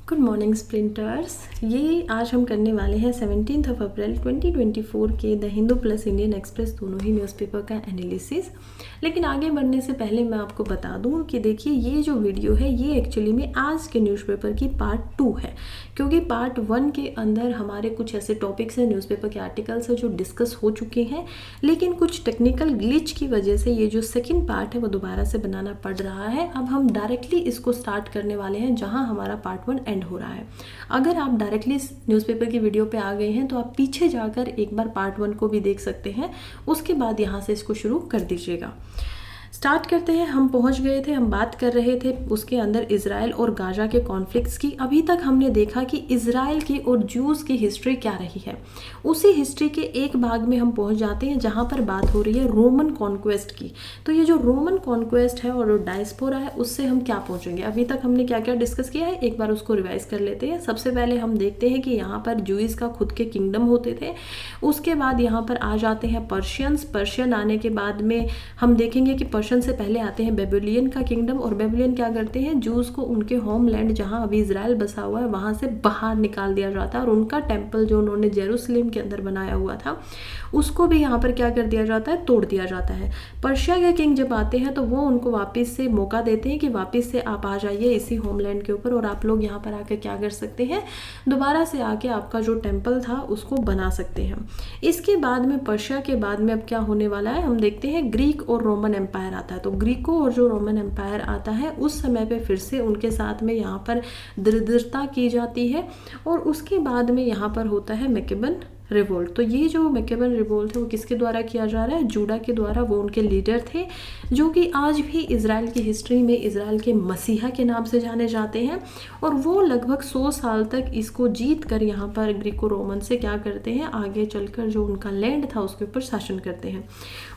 Good morning sprinters. ये आज हम करने वाले हैं 17 अप्रैल 2024 के the Hindu plus Indian express दोनों ही न्यूज़पेपर का एनालिसिस। लेकिन आगे बढ़ने से पहले मैं आपको बता दूं कि देखिए ये जो वीडियो है ये एक्चुअली में आज के न्यूज़पेपर की पार्ट 2 है, क्योंकि पार्ट 1 के अंदर हमारे कुछ ऐसे टॉपिक्स हैं, न्यूज़पेपर के आर्टिकल्स हैं जो डिस्कस हो चुके हैं, लेकिन कुछ टेक्निकल ग्लिच की वजह से ये जो सेकेंड पार्ट है वो दोबारा से बनाना पड़ रहा है। अब हम डायरेक्टली इसको स्टार्ट करने वाले हैं जहाँ हमारा पार्ट 1 एंड हो रहा है। अगर आप डायरेक्टली न्यूज़पेपर की वीडियो पे आ गए हैं तो आप पीछे जाकर एक बार पार्ट 1 को भी देख सकते हैं, उसके बाद यहाँ से इसको शुरू कर दीजिएगा। स्टार्ट करते हैं। हम पहुंच गए थे, हम बात कर रहे थे उसके अंदर इजराइल और गाजा के कॉन्फ्लिक्ट्स की। अभी तक हमने देखा कि इजराइल की और जूस की हिस्ट्री क्या रही है। उसी हिस्ट्री के एक भाग में हम पहुंच जाते हैं जहां पर बात हो रही है रोमन कॉन्क्वेस्ट की। तो ये जो रोमन कॉन्क्वेस्ट है और डायस्पोरा है उससे हम क्या पहुंचेंगे, अभी तक हमने क्या क्या डिस्कस किया है एक बार उसको रिवाइज कर लेते हैं। सबसे पहले हम देखते हैं कि यहाँ पर जूइस का खुद के किंगडम होते थे। उसके बाद यहाँ पर आ जाते हैं पर्शियंस। पर्शियन आने के बाद में हम देखेंगे कि पर्शियन से पहले आते हैं बेबीलोनियन का किंगडम। और बेबीलोनियन क्या करते हैं, जूस को उनके होमलैंड जहां अभी इजराइल बसा हुआ है वहां से बाहर निकाल दिया जाता है और उनका टेम्पल जो उन्होंने जेरूसलेम के अंदर बनाया हुआ था उसको भी यहाँ पर क्या कर दिया जाता है, तोड़ दिया जाता है। पर्शिया के किंग जब आते हैं तो वो उनको वापस से मौका देते हैं कि वापस से आप आ जाइए इसी होमलैंड के ऊपर और आप लोग यहाँ पर आकर क्या कर सकते हैं, दोबारा से आके आपका जो टेम्पल था उसको बना सकते हैं। इसके बाद में पर्शिया के बाद में अब क्या होने वाला है, हम देखते हैं ग्रीक और रोमन एम्पायर आता है। तो ग्रीको और जो रोमन एम्पायर आता है उस समय पे फिर से उनके साथ में यहाँ पर दृढ़ता की जाती है और उसके बाद में यहाँ पर होता है मैकेबन रिवोल्ट। तो ये जो मैकेबन रिवोल्ट है वो किसके द्वारा किया जा रहा है, जूडा के द्वारा। वो उनके लीडर थे जो कि आज भी इजराइल की हिस्ट्री में इजराइल के मसीहा के नाम से जाने जाते हैं। और वो लगभग 100 साल तक इसको जीत कर यहाँ पर ग्रीको रोमन से क्या करते हैं, आगे चलकर जो उनका लैंड था उसके ऊपर शासन करते हैं।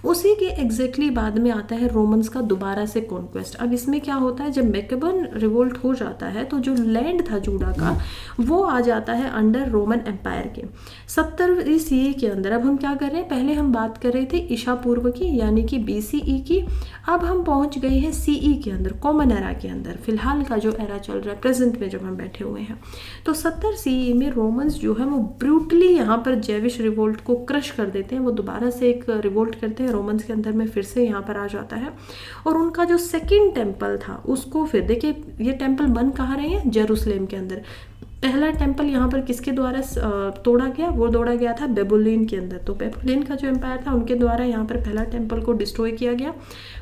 उसी के एग्जैक्टली बाद में आता है रोमन्स का दोबारा से कॉन्क्वेस्ट। अब इसमें क्या होता है, जब मैकेबन रिवोल्ट हो जाता है तो जो लैंड था जूडा का वो आ जाता है अंडर रोमन एम्पायर के 70वीं सीई के अंदर। अब हम क्या कर रहे हैं, पहले हम बात कर रहे थे ईशा पूर्व की यानी कि बीसीई की, अब हम पहुंच गए हैं सीई के अंदर, कॉमन एरा के अंदर। फिलहाल का जो एरा चल रहा है प्रेजेंट में जब हम बैठे हुए हैं, तो 70 सीई में रोमन्स जो है वो ब्रूटली यहाँ पर जेविश रिवोल्ट को क्रश कर देते हैं। वो दोबारा से एक रिवोल्ट करते हैं रोमन्स के अंदर में, फिर से यहाँ पर आ जाता है और उनका जो सेकेंड टेम्पल था उसको फिर देखिए, ये टेम्पल बन कहाँ रहे हैं, जेरूसलेम के अंदर। पहला टेम्पल यहाँ पर किसके द्वारा तोड़ा गया, वो तोड़ा गया था बेबीलोन के अंदर। तो बेबीलोन का जो एम्पायर था उनके द्वारा यहाँ पर पहला टेम्पल को डिस्ट्रॉय किया गया।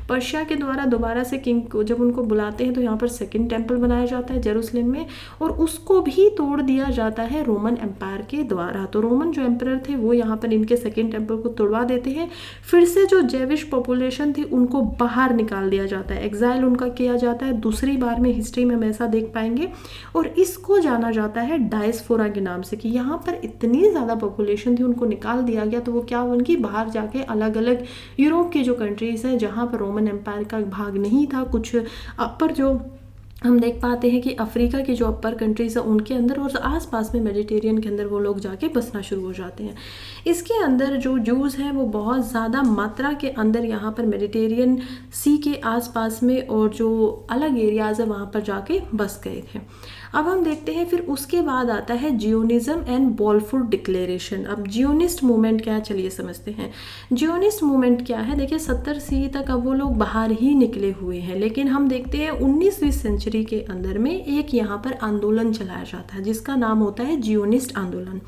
पर्शिया के द्वारा दोबारा से किंग को जब उनको बुलाते हैं तो यहाँ पर सेकंड टेम्पल बनाया जाता है जेरूसलेम में और उसको भी तोड़ दिया जाता है रोमन एम्पायर के द्वारा। तो रोमन जो एम्पायर थे वो यहाँ पर इनके सेकंड टेम्पल को तोड़वा देते हैं। फिर से जो जेविश पॉपुलेशन थी उनको बाहर निकाल दिया जाता है, एग्जाइल उनका किया जाता है। दूसरी बार में हिस्ट्री में हम ऐसा देख पाएंगे और इसको जाना जाता है डायस्पोरा के नाम से, कि यहाँ पर इतनी ज़्यादा पॉपुलेशन थी उनको निकाल दिया गया। तो वो क्या, उनकी बाहर जाके अलग अलग यूरोप की जो कंट्रीज़ हैं जहाँ पर रोमन एम्पायर का भाग नहीं था, कुछ अपर जो हम देख पाते हैं कि अफ्रीका की जो अपर कंट्रीज है उनके अंदर और आसपास में मेडिटेरियन के अंदर वो लोग जाके बसना शुरू हो जाते हैं। इसके अंदर जो जूस हैं वो बहुत ज़्यादा मात्रा के अंदर यहाँ पर मेडिटेरियन सी के आसपास में और जो अलग एरियाज़ है वहाँ पर जाके बस गए थे। अब हम देखते हैं फिर उसके बाद आता है जियोनिज्म एंड बॉलफुर डिक्लेरेशन। अब जियोनिस्ट मूवमेंट क्या है, चलिए समझते हैं। जियोनिस्ट मूवमेंट क्या है, देखिए 70 सी तक अब वो लोग बाहर ही निकले हुए हैं, लेकिन हम देखते हैं 19वीं सेंचुरी के अंदर में एक यहाँ पर आंदोलन चलाया जाता है जिसका नाम होता है जियोनिस्ट आंदोलन।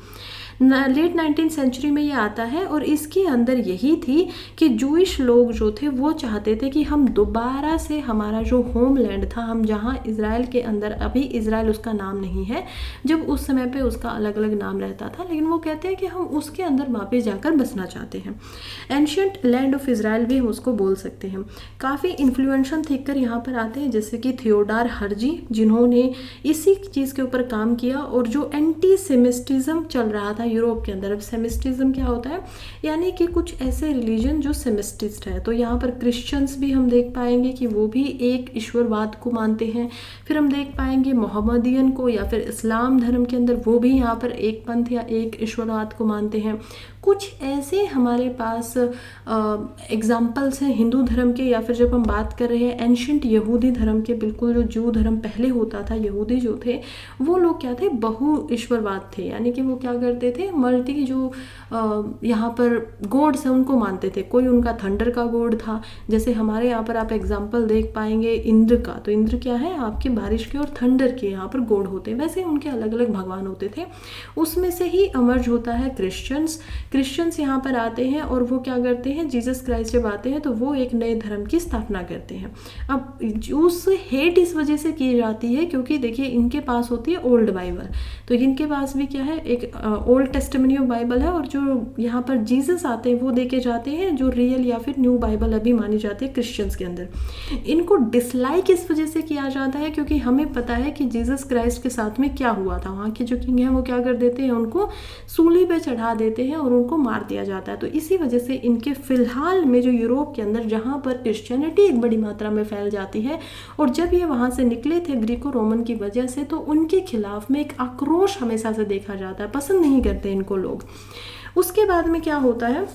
लेट 19th सेंचुरी में ये आता है और इसके अंदर यही थी कि जूइश लोग जो थे वो चाहते थे कि हम दोबारा से हमारा जो होमलैंड था, हम जहाँ इजराइल के अंदर, अभी इजराइल उसका नाम नहीं है, जब उस समय पे उसका अलग अलग नाम रहता था, लेकिन वो कहते हैं कि हम उसके अंदर वापस जाकर बसना चाहते हैं। एंशियंट लैंड ऑफ इजराइल भी हम उसको बोल सकते हैं। काफ़ी इन्फ्लुएंशियल थिंकर यहाँ पर आते हैं जैसे कि थियोडार हर्जी, जिन्होंने इसी चीज़ के ऊपर काम किया और जो एंटी सेमिस्टिज्म चल रहा था यूरोप के अंदर। अब सेमिस्टिज्म क्या होता है, यानी कि कुछ ऐसे रिलीजन जो सेमिस्टिस्ट है। तो यहाँ पर क्रिश्चियंस भी हम देख पाएंगे कि वो भी एक ईश्वरवाद को मानते हैं। फिर हम देख पाएंगे मोहम्मदियन को या फिर इस्लाम धर्म के अंदर वो भी यहाँ पर एक पंथ या एक ईश्वरवाद को मानते हैं। कुछ ऐसे हमारे पास एग्जाम्पल्स हैं हिंदू धर्म के, या फिर जब हम बात कर रहे हैं एंशंट यहूदी धर्म के, बिल्कुल जो जू धर्म पहले होता था, यहूदी जो थे वो लोग क्या थे, बहु ईश्वरवाद थे, यानी कि वो क्या करते थे, मल्टी जो यहाँ पर गॉड्स हैं उनको मानते थे। कोई उनका थंडर का गॉड था, जैसे हमारे यहाँ पर आप एग्जाम्पल देख पाएंगे इंद्र का, तो इंद्र क्या है, आपकी बारिश के और थंडर के यहाँ पर गॉड होते हैं। वैसे उनके अलग अलग भगवान होते थे। उसमें से ही अमर्ज होता है क्रिश्चियंस यहाँ पर आते हैं और वो क्या करते हैं, जीसस क्राइस्ट जब आते हैं तो वो एक नए धर्म की स्थापना करते हैं। अब उस हेट इस वजह से की जाती है क्योंकि देखिए इनके पास होती है ओल्ड बाइबल, तो इनके पास भी क्या है, एक ओल्ड टेस्टामेंट ऑफ बाइबल है, और जो यहाँ पर जीसस आते हैं वो देके जाते हैं जो रियल या फिर न्यू बाइबल अभी मानी जाती है क्रिश्चियंस के अंदर। इनको डिसलाइक इस वजह से किया जाता है क्योंकि हमें पता है कि जीसस क्राइस्ट के साथ में क्या हुआ था। वहाँ के जो किंग हैं वो क्या कर देते हैं, उनको सूली पे चढ़ा देते हैं और उनको मार दिया जाता है। तो इसी वजह से इनके फिलहाल में जो यूरोप के अंदर जहाँ पर क्रिश्चियनिटी एक बड़ी मात्रा में फैल जाती है, और जब ये वहाँ से निकले थे ग्रीको रोमन की वजह से, तो उनके खिलाफ में एक आक्रोश हमेशा से देखा जाता है, पसंद नहीं करते इनको लोग। उसके बाद में क्या होता है,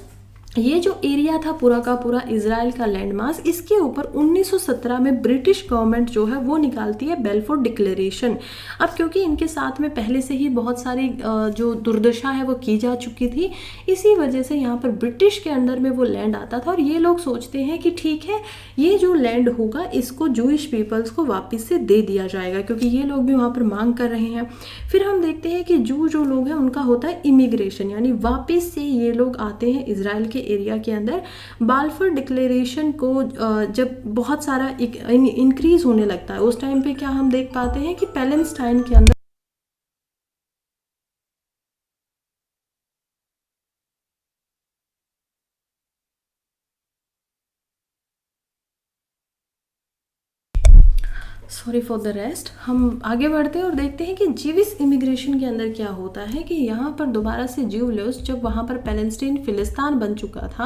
ये जो एरिया था पूरा का पूरा इजराइल का लैंड मास, इसके ऊपर 1917 में ब्रिटिश गवर्नमेंट जो है वो निकालती है बेल्फोर डिक्लेरेशन। अब क्योंकि इनके साथ में पहले से ही बहुत सारी जो दुर्दशा है वो की जा चुकी थी, इसी वजह से यहाँ पर ब्रिटिश के अंडर में वो लैंड आता था, और ये लोग सोचते हैं कि ठीक है ये जो लैंड होगा इसको जूइश पीपल्स को वापस से दे दिया जाएगा, क्योंकि ये लोग भी वहाँ पर मांग कर रहे हैं। फिर हम देखते हैं कि जो लोग हैं उनका होता है इमिग्रेशन, यानी वापस से ये लोग आते हैं इजराइल के एरिया के अंदर। बाल्फोर डिक्लेरेशन को जब बहुत सारा इंक्रीज होने लगता है, उस टाइम पे क्या हम देख पाते हैं कि पैलेस्टाइन के अंदर सॉरी फॉर द रेस्ट, हम आगे बढ़ते हैं और देखते हैं कि जीविस इमिग्रेशन के अंदर क्या होता है कि यहाँ पर दोबारा से ज्यूलियस, जब वहाँ पर पैलेस्टीन फिलिस्तीन बन चुका था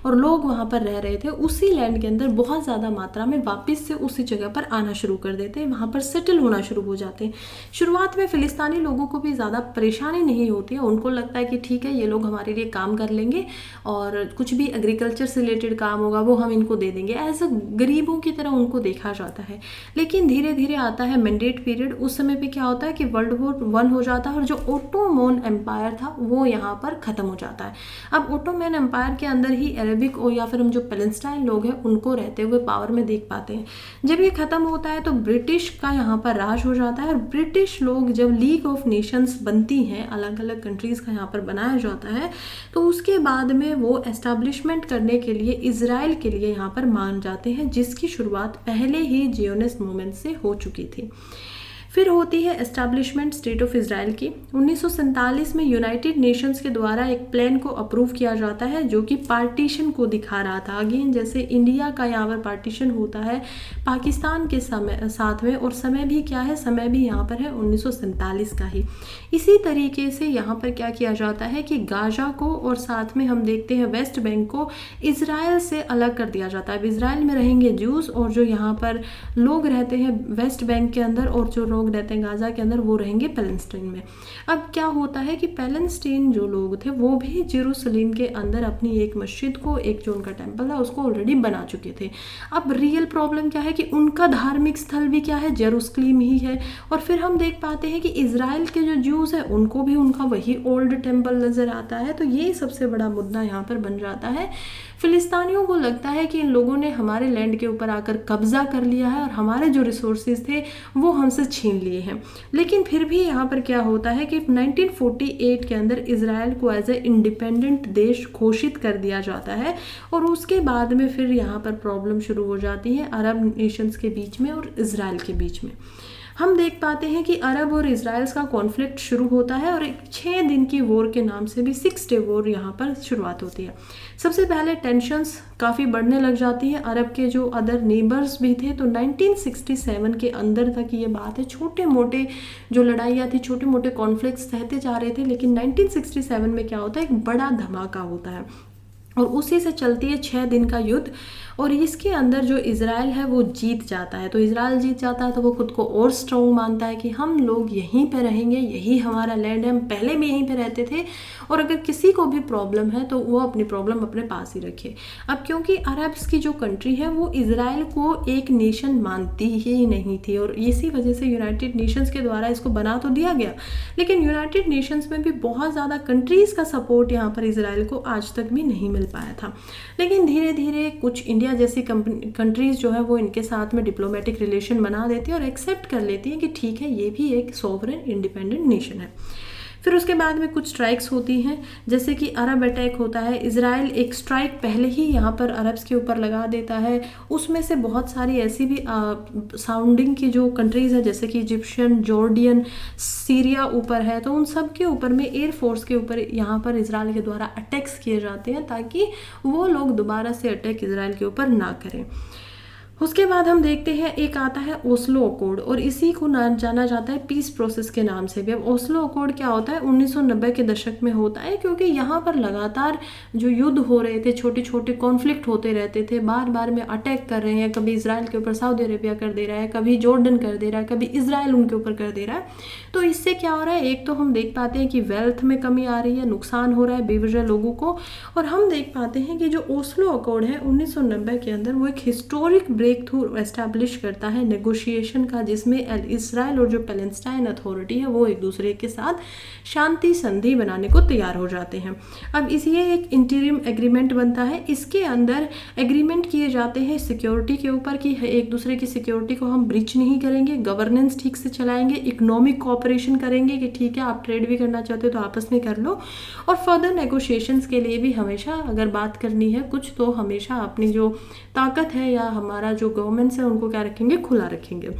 और लोग वहाँ पर रह रहे थे, उसी लैंड के अंदर बहुत ज़्यादा मात्रा में वापस से उसी जगह पर आना शुरू कर देते हैं, वहाँ पर सेटल होना शुरू हो जाते हैं। शुरुआत में फिलिस्तीनी लोगों को भी ज़्यादा परेशानी नहीं होती है, उनको लगता है कि ठीक है ये लोग हमारे लिए काम कर लेंगे और कुछ भी एग्रीकल्चर से रिलेटेड काम होगा वो हम इनको दे देंगे, ऐसा गरीबों की तरह उनको देखा जाता है। लेकिन धीरे धीरे आता है मैंडेट पीरियड, उस समय पे क्या होता है कि वर्ल्ड वॉर 1 हो जाता है और जो ओटोमन एम्पायर था वो यहाँ पर ख़त्म हो जाता है। अब ओटोमन एम्पायर के अंदर ही अरेबिक और या फिर हम जो पैलेस्टाइन लोग हैं उनको रहते हुए पावर में देख पाते हैं। जब ये ख़त्म होता है तो ब्रिटिश का यहाँ पर राज हो जाता है, और ब्रिटिश लोग जब लीग ऑफ नेशंस बनती हैं, अलग अलग कंट्रीज़ का यहाँ पर बनाया जाता है, तो उसके बाद में वो एस्टैब्लिशमेंट करने के लिए इसराइल के लिए यहाँ पर मान जाते हैं, जिसकी शुरुआत पहले ही जियोनिस्ट मूवमेंट से हो चुकी थी। फिर होती है एस्टैब्लिशमेंट स्टेट ऑफ इसराइल की। 1947 में यूनाइटेड नेशंस के द्वारा एक प्लान को अप्रूव किया जाता है जो कि पार्टीशन को दिखा रहा था। अगेन जैसे इंडिया का यहाँ पर पार्टीशन होता है पाकिस्तान के समय साथ में, और समय भी क्या है, समय भी यहाँ पर है 1947 का ही। इसी तरीके से यहाँ पर क्या किया जाता है कि गाजा को और साथ में हम देखते हैं वेस्ट बैंक को इसराइल से अलग कर दिया जाता है। अब इसराइल में रहेंगे ज्यूज, और जो यहाँ पर लोग रहते हैं वेस्ट बैंक के अंदर और जो लोग रहते हैं गाजा के अंदर वो रहेंगे पैलेस्टाइन में। अब क्या होता है कि पैलेस्टाइन जो लोग थे वो भी जेरूसलम के अंदर अपनी एक मस्जिद को, एक जो उनका टेम्पल था उसको ऑलरेडी बना चुके थे। अब रियल प्रॉब्लम क्या है कि उनका धार्मिक स्थल भी क्या है, जेरूसलम ही है। और फिर हम देख पाते हैं कि इजराइल के जो ज्यूज है उनको भी उनका वही ओल्ड टेम्पल नजर आता है। तो ये सबसे बड़ा मुद्दा यहाँ पर बन जाता है। फिलिस्तीनियों को लगता है कि इन लोगों ने हमारे लैंड के ऊपर आकर कब्जा कर लिया है और हमारे जो रिसोर्सेज थे वो हमसे छीन लिए हैं। लेकिन फिर भी यहाँ पर क्या होता है कि 1948 के अंदर इसराइल को एज ए इंडिपेंडेंट देश घोषित कर दिया जाता है, और उसके बाद में फिर यहाँ पर प्रॉब्लम शुरू हो जाती है अरब नेशंस के बीच में और इसराइल के बीच में। हम देख पाते हैं कि अरब और इसराइल का कॉन्फ्लिक्ट शुरू होता है, और एक 6 दिन की वॉर के नाम से भी 6 डे वॉर यहाँ पर शुरुआत होती है। सबसे पहले टेंशन्स काफ़ी बढ़ने लग जाती हैं। अरब के जो अदर नेबर्स भी थे, तो 1967 के अंदर तक ये बात है, छोटे मोटे जो लड़ाइयाँ थी, छोटे मोटे कॉन्फ्लिक्ट्स सहते जा रहे थे। लेकिन 1967 में क्या होता है, एक बड़ा धमाका होता है, और उसी से चलती है 6 दिन का युद्ध। और इसके अंदर जो इज़राइल है वो जीत जाता है। तो इज़राइल जीत जाता है तो वो खुद को और स्ट्रॉन्ग मानता है कि हम लोग यहीं पे रहेंगे, यही हमारा लैंड है, हम पहले भी यहीं पे रहते थे और अगर किसी को भी प्रॉब्लम है तो वो अपनी प्रॉब्लम अपने पास ही रखे। अब क्योंकि अरब्स की जो कंट्री है वो इज़राइल को एक नेशन मानती ही नहीं थी और इसी वजह से यूनाइटेड नेशंस के द्वारा इसको बना तो दिया गया, लेकिन यूनाइटेड नेशंस में भी बहुत ज़्यादा कंट्रीज़ का सपोर्ट यहाँ पर इज़राइल को आज तक भी नहीं मिल पाया था। लेकिन धीरे धीरे कुछ इंडिया जैसी कंट्रीज़ जो है वो इनके साथ में डिप्लोमेटिक रिलेशन बना देती है और एक्सेप्ट कर लेती है कि ठीक है ये भी एक सॉवरेन इंडिपेंडेंट नेशन है। फिर उसके बाद में कुछ स्ट्राइक्स होती हैं, जैसे कि अरब अटैक होता है। इज़राइल एक स्ट्राइक पहले ही यहाँ पर अरब्स के ऊपर लगा देता है, उसमें से बहुत सारी ऐसी भी साउंडिंग की जो कंट्रीज़ है जैसे कि इजिप्शियन, जॉर्डियन, सीरिया ऊपर है, तो उन सब के ऊपर में एयरफोर्स के ऊपर यहाँ पर इज़राइल के द्वारा अटैक्स किए जाते हैं ताकि वो लोग दोबारा से अटैक इज़राइल के ऊपर ना करें। उसके बाद हम देखते हैं एक आता है ओस्लो अकॉर्ड और इसी को जाना जाता है पीस प्रोसेस के नाम से भी। अब ओस्लो अकॉर्ड क्या होता है, 1990 के दशक में होता है, क्योंकि यहाँ पर लगातार जो युद्ध हो रहे थे, छोटे छोटे कॉन्फ्लिक्ट होते रहते थे, बार बार में अटैक कर रहे हैं, कभी इजराइल के ऊपर सऊदी अरेबिया कर दे रहा है, कभी जॉर्डन कर दे रहा है, कभी इजराइल उनके ऊपर कर दे रहा है। तो इससे क्या हो रहा है, एक तो हम देख पाते हैं कि वेल्थ में कमी आ रही है, नुकसान हो रहा है बेवजह लोगों को, और हम देख पाते हैं कि जो ओस्लो अकॉर्ड है 1990 के अंदर वो एक हिस्टोरिक ब्रेक थ्रू एस्टैब्लिश करता है नेगोशिएशन का, जिसमें इजराइल और जो पैलेस्टाइन अथॉरिटी है वो एक दूसरे के साथ शांति संधि बनाने को तैयार हो जाते हैं। अब ये एक इंटीरियम एग्रीमेंट बनता है, इसके अंदर एग्रीमेंट किए जाते हैं सिक्योरिटी के ऊपर कि एक दूसरे की सिक्योरिटी को हम ब्रीच नहीं करेंगे, गवर्नेंस ठीक से चलाएंगे, इकोनॉमिक कोऑपरेशन करेंगे कि ठीक है आप ट्रेड भी करना चाहते हो तो आपस में कर लो, और फर्दर नेगोशिएशंस के लिए भी हमेशा अगर बात करनी है कुछ तो हमेशा अपनी जो ताकत है या हमारा जो गवर्नमेंट्स है उनको क्या रखेंगे, खुला रखेंगे।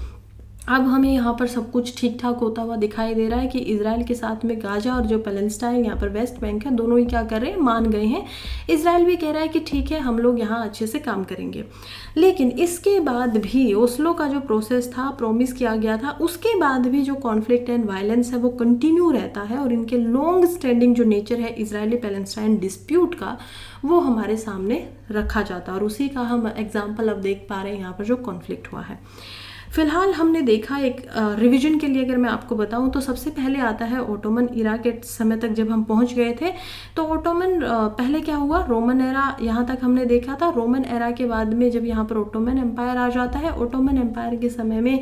अब हमें यहाँ पर सब कुछ ठीक ठाक होता हुआ दिखाई दे रहा है कि इजराइल के साथ में गाजा और जो पैलेस्टाइन यहाँ पर वेस्ट बैंक है दोनों ही क्या कर रहे हैं, मान गए हैं। इजराइल भी कह रहा है कि ठीक है हम लोग यहाँ अच्छे से काम करेंगे। लेकिन इसके बाद भी ओस्लो का जो प्रोसेस था, प्रॉमिस किया गया था, उसके बाद भी जो कॉन्फ्लिक्ट एंड वायलेंस है वो कंटिन्यू रहता है और इनके लॉन्ग स्टैंडिंग जो नेचर है इजरायली पैलेस्टाइन डिस्प्यूट का वो हमारे सामने रखा जाता है और उसी का हम एग्जाम्पल अब देख पा रहे हैं यहाँ पर जो कॉन्फ्लिक्ट हुआ है। फिलहाल हमने देखा एक रिवीजन के लिए अगर मैं आपको बताऊं तो सबसे पहले आता है ओटोमन इरा के समय तक जब हम पहुंच गए थे। तो ओटोमन पहले क्या हुआ, रोमन एरा यहाँ तक हमने देखा था। रोमन एरा के बाद में जब यहाँ पर ओटोमन एम्पायर आ जाता है, ओटोमन एम्पायर के समय में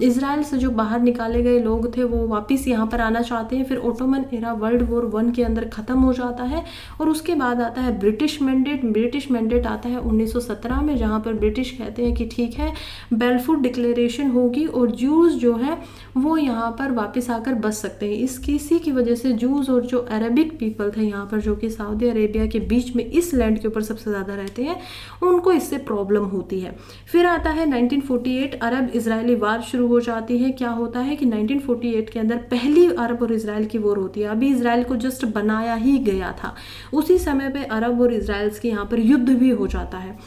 इजराइल से जो बाहर निकाले गए लोग थे वो वापस यहाँ पर आना चाहते हैं। फिर ओटोमन एरा वर्ल्ड वॉर 1 के अंदर ख़त्म हो जाता है और उसके बाद आता है ब्रिटिश मैंडेट। ब्रिटिश मैंडेट आता है 1917 में, जहाँ पर ब्रिटिश कहते हैं कि ठीक है बेलफुर डिक्लेरेशन होगी और जूस जो है वो यहाँ पर वापस आकर बस सकते हैं। इसी की वजह से जूस और जो अरबिक पीपल थे यहाँ पर जो कि सऊदी अरेबिया के बीच में इस लैंड के ऊपर सबसे ज़्यादा रहते हैं, उनको इससे प्रॉब्लम होती है। फिर आता है 1948, अरब इजरायली वार शुरू हो जाती है। क्या होता है कि 1948 के अंदर पहली अरब और इजराइल की वॉर होती है। अभी इजराइल को जस्ट बनाया ही गया था, उसी समय पे अरब और इजराइल के यहाँ पर युद्ध भी हो जाता है।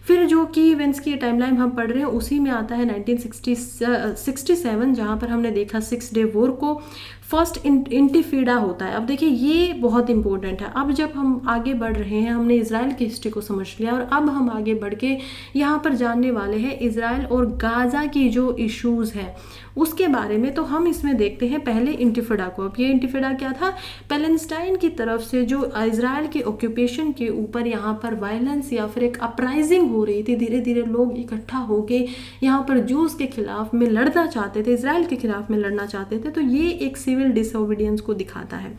फिर जो की इवेंट्स की टाइमलाइन हम पढ़ रहे हैं उसी में आता है 1967, जहाँ पर हमने देखा 6 डे वॉर को। फर्स्ट इंटिफेडा होता है। अब देखिए ये बहुत इंपॉर्टेंट है। अब जब हम आगे बढ़ रहे हैं, हमने इजराइल की हिस्ट्री को समझ लिया और अब हम आगे बढ़ के यहाँ पर जानने वाले हैं इजराइल और गाजा की जो इश्यूज़ है उसके बारे में। तो हम इसमें देखते हैं पहले इंटिफेडा को। अब ये इंटिफेडा क्या था, पैलेस्टाइन की तरफ से जो इजराइल के ऑक्यूपेशन के ऊपर यहाँ पर वायलेंस या फिर एक अपराइजिंग हो रही थी। धीरे धीरे लोग इकट्ठा होके यहाँ पर जूस के खिलाफ में लड़ना चाहते थे, इजराइल के खिलाफ में लड़ना चाहते थे। तो ये एक सिविल डिसओबीडियंस को दिखाता है।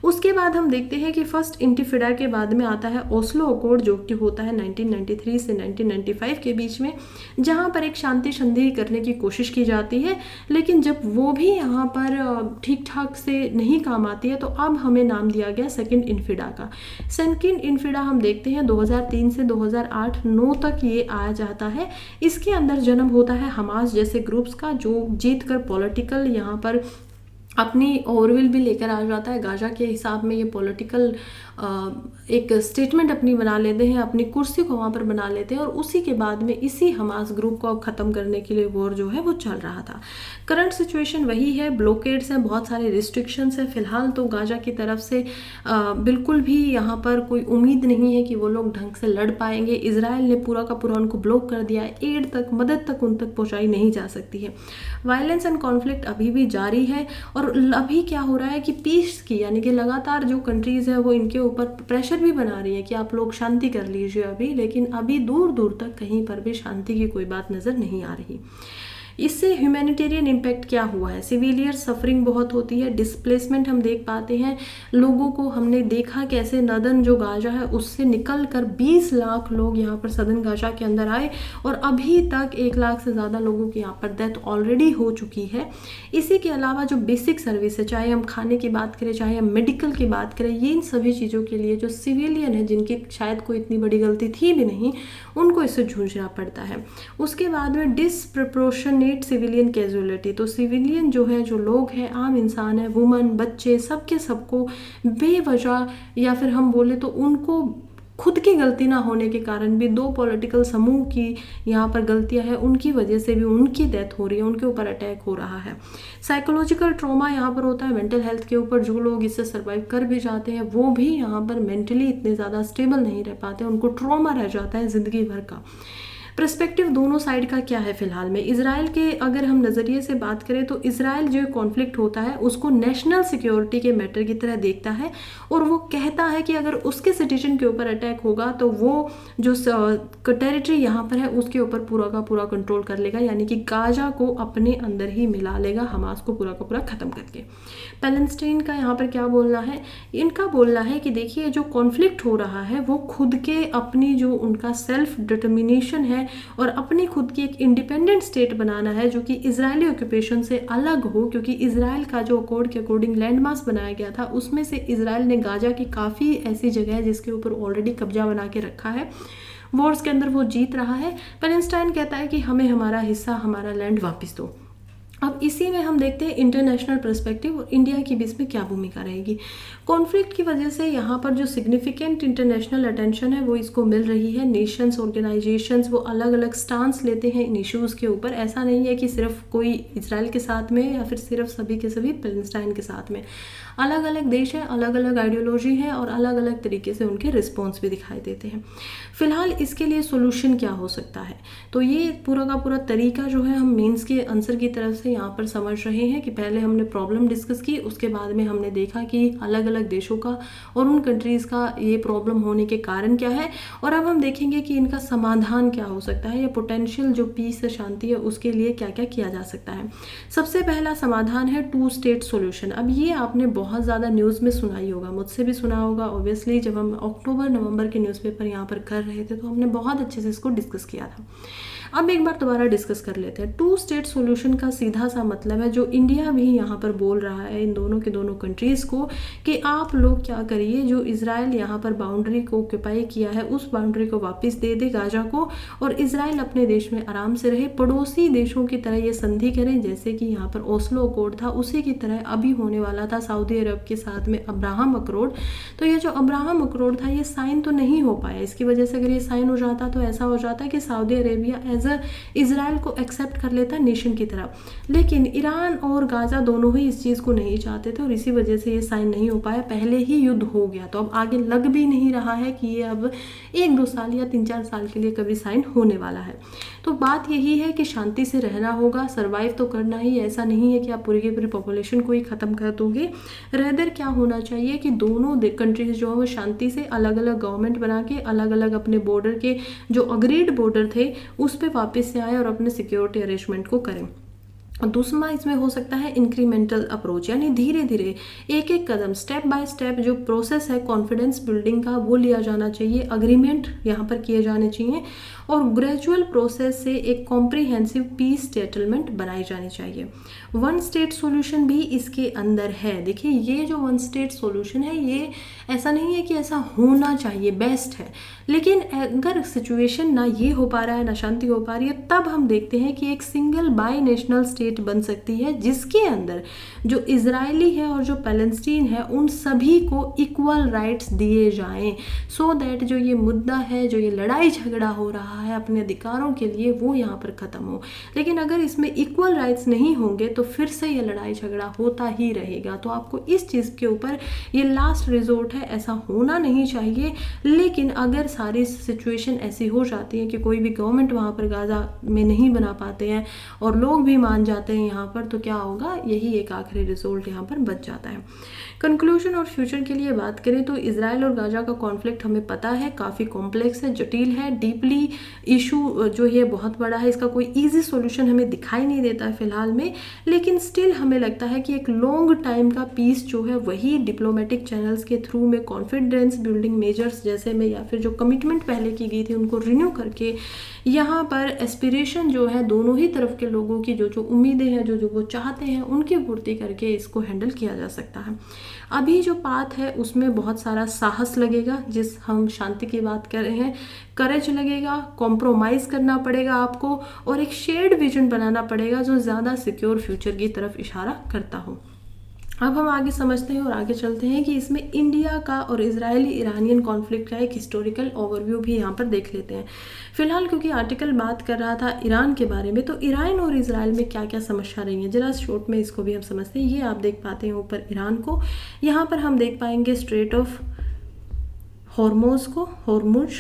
उसके बाद हम देखते हैं कि फर्स्ट इंटिफेडा के बाद में आता है ओस्लो अकॉर्ड, जो कि होता है 1993 से 1995 के बीच में, जहाँ पर एक शांति संधि करने की कोशिश की जाती है। लेकिन जब वो भी यहाँ पर ठीक ठाक से नहीं काम आती है तो अब हमें नाम दिया गया सेकंड इन्फिडा का। सेकंड इन्फिडा हम देखते हैं 2003 से 2008-9 तक ये आ जाता है। इसके अंदर जन्म होता है हमास जैसे ग्रुप्स का, जो जीत कर पॉलिटिकल यहाँ पर अपनी ओवरविल भी लेकर आ जाता है। गाजा के हिसाब में ये पॉलिटिकल एक स्टेटमेंट अपनी बना लेते हैं, अपनी कुर्सी को वहाँ पर बना लेते हैं, और उसी के बाद में इसी हमास ग्रुप को ख़त्म करने के लिए वॉर जो है वो चल रहा था। करंट सिचुएशन वही है, ब्लॉकेड्स हैं, बहुत सारे रिस्ट्रिक्शंस हैं। फिलहाल तो गाजा की तरफ से बिल्कुल भी यहाँ पर कोई उम्मीद नहीं है कि वो लोग ढंग से लड़ पाएंगे। इजराइल ने पूरा का पूरा उनको ब्लॉक कर दिया है, एड तक, मदद तक उन तक पहुँचाई नहीं जा सकती है। वायलेंस एंड कॉन्फ्लिक्ट अभी भी जारी है, और अभी क्या हो रहा है कि पीस की, यानी कि लगातार जो कंट्रीज़ है वो इनके ऊपर प्रेशर भी बना रही है कि आप लोग शांति कर लीजिए अभी, लेकिन अभी दूर दूर तक कहीं पर भी शांति की कोई बात नज़र नहीं आ रही। इससे ह्यूमैनिटेरियन इम्पैक्ट क्या हुआ है, सिविलियर सफरिंग बहुत होती है, डिस्प्लेसमेंट हम देख पाते हैं लोगों को। हमने देखा कैसे नदन जो गाजा है उससे निकल कर 20 लाख लोग यहाँ पर सदन गाजा के अंदर आए, और अभी तक 1 लाख से ज़्यादा लोगों की यहाँ पर डेथ ऑलरेडी हो चुकी है। इसी के अलावा जो बेसिक सर्विस है, चाहे हम खाने की बात करें, चाहे हम मेडिकल की बात करें, ये इन सभी चीज़ों के लिए जो सिविलियन है, जिनकी शायद कोई इतनी बड़ी गलती थी भी नहीं, उनको इससे जूझना पड़ता है। उसके बाद में डिसप्रपोर्शनेट सिविलियन कैजुअलिटी, तो सिविलियन जो है, जो लोग हैं, आम इंसान है, वुमन, बच्चे, सबके सबको बेवजह, या फिर हम बोले तो उनको खुद की गलती ना होने के कारण भी, 2 पॉलिटिकल समूह की यहाँ पर गलतियाँ हैं, उनकी वजह से भी उनकी डेथ हो रही है, उनके ऊपर अटैक हो रहा है। साइकोलॉजिकल ट्रॉमा यहाँ पर होता है मेंटल हेल्थ के ऊपर। जो लोग इससे सर्वाइव कर भी जाते हैं वो भी यहाँ पर मेंटली इतने ज़्यादा स्टेबल नहीं रह पाते, उनको ट्रॉमा रह जाता है ज़िंदगी भर का। पर्सपेक्टिव दोनों साइड का क्या है फिलहाल में, इजराइल के अगर हम नज़रिए से बात करें तो इजराइल जो कॉन्फ्लिक्ट होता है उसको नेशनल सिक्योरिटी के मैटर की तरह देखता है, और वो कहता है कि अगर उसके सिटीजन के ऊपर अटैक होगा तो वो जो टेरिटरी यहाँ पर है उसके ऊपर पूरा का पूरा कंट्रोल कर लेगा, यानी कि गाजा को अपने अंदर ही मिला लेगा, हमास को पूरा का पूरा ख़त्म करके। पैलेस्टाइन का यहाँ पर क्या बोलना है, इनका बोलना है कि देखिए जो कॉन्फ्लिक्ट हो रहा है वो खुद के अपनी जो उनका सेल्फ डिटर्मिनेशन है और अपनी खुद की एक इंडिपेंडेंट स्टेट बनाना है जो कि इजरायली ऑक्यूपेशन से अलग हो, क्योंकि इजराइल का जो अकॉर्ड के अकॉर्डिंग लैंड मास बनाया गया था उसमें से इजराइल ने गाजा की काफ़ी ऐसी जगह है जिसके ऊपर ऑलरेडी कब्जा बना के रखा है, वॉर्स के अंदर वो जीत रहा है। पैलेस्टाइन कहता है कि हमें हमारा हिस्सा, हमारा लैंड वापस दो। अब इसी में हम देखते हैं इंटरनेशनल पर्सपेक्टिव और इंडिया की भी इसमें क्या भूमिका रहेगी। कॉन्फ्लिक्ट की वजह से यहाँ पर जो सिग्निफिकेंट इंटरनेशनल अटेंशन है वो इसको मिल रही है। नेशंस, ऑर्गेनाइजेशंस वो अलग अलग स्टांस लेते हैं इन इश्यूज़ के ऊपर। ऐसा नहीं है कि सिर्फ कोई इजराइल के साथ में या फिर सिर्फ सभी के सभी पैलेस्टाइन के साथ में। अलग अलग देश हैं, अलग अलग आइडियोलॉजी है और अलग अलग तरीके से उनके रिस्पॉन्स भी दिखाई देते हैं। फिलहाल इसके लिए सोल्यूशन क्या हो सकता है, तो ये पूरा का पूरा तरीका जो है हम मेंस के आंसर की तरफ से यहाँ पर समझ रहे हैं कि पहले हमने प्रॉब्लम डिस्कस की, उसके बाद में हमने देखा कि अलग अलग देशों का और उन कंट्रीज़ का ये प्रॉब्लम होने के कारण क्या है, और अब हम देखेंगे कि इनका समाधान क्या हो सकता है या पोटेंशियल जो पीस है, शांति है, उसके लिए क्या क्या किया जा सकता है। सबसे पहला समाधान है 2 स्टेट सोल्यूशन। अब ये आपने बहुत ज़्यादा न्यूज़ में सुना ही होगा, मुझसे भी सुना होगा ऑब्वियसली। जब हम अक्टूबर नवंबर के न्यूज़पेपर यहाँ पर कर रहे थे तो हमने बहुत अच्छे से इसको डिस्कस किया था। अब एक बार दोबारा डिस्कस कर लेते हैं। 2 स्टेट सॉल्यूशन का सीधा सा मतलब है जो इंडिया भी यहाँ पर बोल रहा है इन दोनों के दोनों कंट्रीज़ को कि आप लोग क्या करिए, जो इजराइल यहाँ पर बाउंड्री को ऑक्यूपाई किया है उस बाउंड्री को वापस दे दे गाजा को, और इजराइल अपने देश में आराम से रहे। पड़ोसी देशों की तरह ये संधि करें जैसे कि यहाँ पर ओस्लो अकॉर्ड था, उसी की तरह अभी होने वाला था सऊदी अरब के साथ में अब्राहम अकॉर्ड। तो ये जो अब्राहम अकॉर्ड था ये साइन तो नहीं हो पाया, इसकी वजह से अगर ये साइन हो जाता तो ऐसा हो जाता कि सऊदी अरेबिया इजराइल को एक्सेप्ट कर लेता नेशन की तरफ, लेकिन ईरान और गाजा दोनों ही इस चीज़ को नहीं चाहते थे और इसी वजह से ये साइन नहीं हो पाया। पहले ही युद्ध हो गया, तो अब आगे लग भी नहीं रहा है कि ये अब 1-2 साल या 3-4 साल के लिए कभी साइन होने वाला है। तो बात यही है कि शांति से रहना होगा, सर्वाइव तो करना ही, ऐसा नहीं है कि आप पूरी की पूरी पॉपुलेशन को ही ख़त्म कर दोगे। रेदर क्या होना चाहिए कि दोनों कंट्रीज जो है वो शांति से अलग अलग गवर्नमेंट बना के अलग अलग अपने बॉर्डर के जो अग्रीड बॉर्डर थे उस पर वापस से आए और अपने सिक्योरिटी अरेंजमेंट को करें। दूसरा इसमें हो सकता है इंक्रीमेंटल अप्रोच, यानी धीरे धीरे एक एक कदम, स्टेप बाय स्टेप जो प्रोसेस है कॉन्फिडेंस बिल्डिंग का वो लिया जाना चाहिए, अग्रीमेंट यहाँ पर किए जाने चाहिए और ग्रेजुअल प्रोसेस से एक कॉम्प्रिहेंसिव पीस सेटलमेंट बनाई जानी चाहिए। 1 स्टेट सॉल्यूशन भी इसके अंदर है। देखिए ये जो 1 स्टेट सॉल्यूशन है ये ऐसा नहीं है कि ऐसा होना चाहिए, बेस्ट है, लेकिन अगर सिचुएशन ना ये हो पा रहा है ना शांति हो पा रही है, तब हम देखते हैं कि एक single by national state state बन सकती है जिसके अंदर जो इजरायली है और जो पैलेस्टीन है उन सभी को इक्वल राइट्स दिए जाएं, सो दैट जो ये मुद्दा है, जो ये लड़ाई झगड़ा हो रहा है अपने अधिकारों के लिए, वो यहाँ पर ख़त्म हो। लेकिन अगर इसमें इक्वल राइट्स नहीं होंगे तो फिर से ये लड़ाई झगड़ा होता ही रहेगा। तो आपको इस चीज़ के ऊपर, ये लास्ट रिजोर्ट है, ऐसा होना नहीं चाहिए। लेकिन अगर सारी सिचुएशन ऐसी हो जाती है कि कोई भी गवर्नमेंट वहाँ पर गाज़ा में नहीं बना पाते हैं और लोग भी मान जाते हैं यहाँ पर, तो क्या होगा, यही एक आखिरी रिजल्ट यहाँ पर बच जाता है। कंक्लूजन और फ्यूचर के लिए बात करें तो इजराइल और गाजा का कॉन्फ्लिक्ट हमें पता है काफ़ी कॉम्प्लेक्स है, जटिल है, डीपली इशू जो है बहुत बड़ा है। इसका कोई इजी सॉल्यूशन हमें दिखाई नहीं देता है फिलहाल में, लेकिन स्टिल हमें लगता है कि एक लॉन्ग टाइम का पीस जो है वही डिप्लोमेटिक चैनल्स के थ्रू में, कॉन्फिडेंस बिल्डिंग मेजर्स जैसे में, या फिर जो कमिटमेंट पहले की गई थी उनको रिन्यू करके यहाँ पर एस्पिरेशन जो है दोनों ही तरफ के लोगों की, जो जो उम्मीदें हैं, जो जो वो चाहते हैं, उनकी पूर्ति करके इसको हैंडल किया जा सकता है। अभी जो पाथ है उसमें बहुत सारा साहस लगेगा, जिस हम शांति की बात कर रहे हैं, करेज लगेगा, कॉम्प्रोमाइज़ करना पड़ेगा आपको, और एक शेयर्ड विजन बनाना पड़ेगा जो ज़्यादा सिक्योर फ्यूचर की तरफ इशारा करता हो। अब हम आगे समझते हैं और आगे चलते हैं कि इसमें इंडिया का और इजरायली ईरानियन कॉन्फ्लिक्ट का एक हिस्टोरिकल ओवरव्यू भी यहाँ पर देख लेते हैं। फिलहाल क्योंकि आर्टिकल बात कर रहा था ईरान के बारे में, तो ईरान और इजराइल में क्या क्या समस्या रही है जरा शॉर्ट में इसको भी हम समझते हैं। ये आप देख पाते हैं ऊपर ईरान को, यहाँ पर हम देख पाएंगे स्ट्रेट ऑफ हॉर्मुज,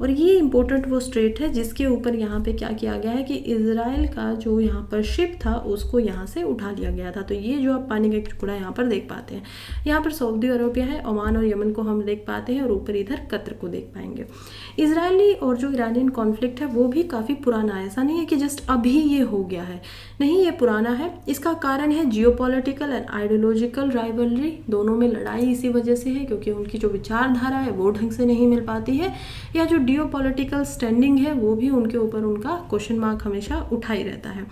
और ये इम्पोर्टेंट वो स्ट्रेट है जिसके ऊपर यहाँ पे क्या किया गया है कि इजराइल का जो यहाँ पर शिप था उसको यहाँ से उठा लिया गया था। तो ये जो आप पानी का एक टुकड़ा यहाँ पर देख पाते हैं, यहाँ पर सऊदी अरबिया है, ओमान और यमन को हम देख पाते हैं, और ऊपर इधर कतर को देख पाएंगे। इजरायली और जो ईरानियन कॉन्फ्लिक्ट है वो भी काफ़ी पुराना है, ऐसा नहीं है कि जस्ट अभी ये हो गया है, नहीं, ये पुराना है। इसका कारण है जियोपॉलिटिकल एंड आइडियोलॉजिकल राइवलरी, दोनों में लड़ाई इसी वजह से है क्योंकि उनकी जो विचारधारा है वो ढंग से नहीं मिल पाती है, या जो जियोपॉलिटिकल स्टैंडिंग है वो भी उनके ऊपर उनका क्वेश्चन मार्क हमेशा उठा ही रहता है।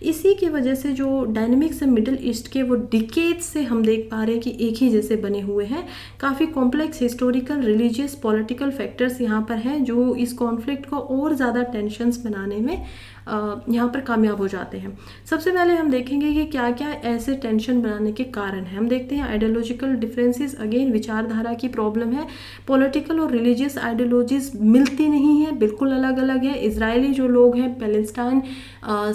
इसी की वजह से जो डायनेमिक्स है मिडिल ईस्ट के, वो डिकेड से हम देख पा रहे हैं कि एक ही जैसे बने हुए हैं। काफ़ी complex historical, religious, political factors यहाँ पर हैं जो इस कॉन्फ्लिक्ट को और ज़्यादा टेंशन्स बनाने में यहाँ पर कामयाब हो जाते हैं। सबसे पहले हम देखेंगे कि क्या क्या ऐसे टेंशन बनाने के कारण हैं। हम देखते हैं आइडियोलॉजिकल डिफरेंसेस, अगेन विचारधारा की प्रॉब्लम है। पॉलिटिकल और रिलीजियस आइडियोलॉजीज मिलती नहीं है, बिल्कुल अलग अलग है। इजरायली जो लोग हैं पैलेस्टाइन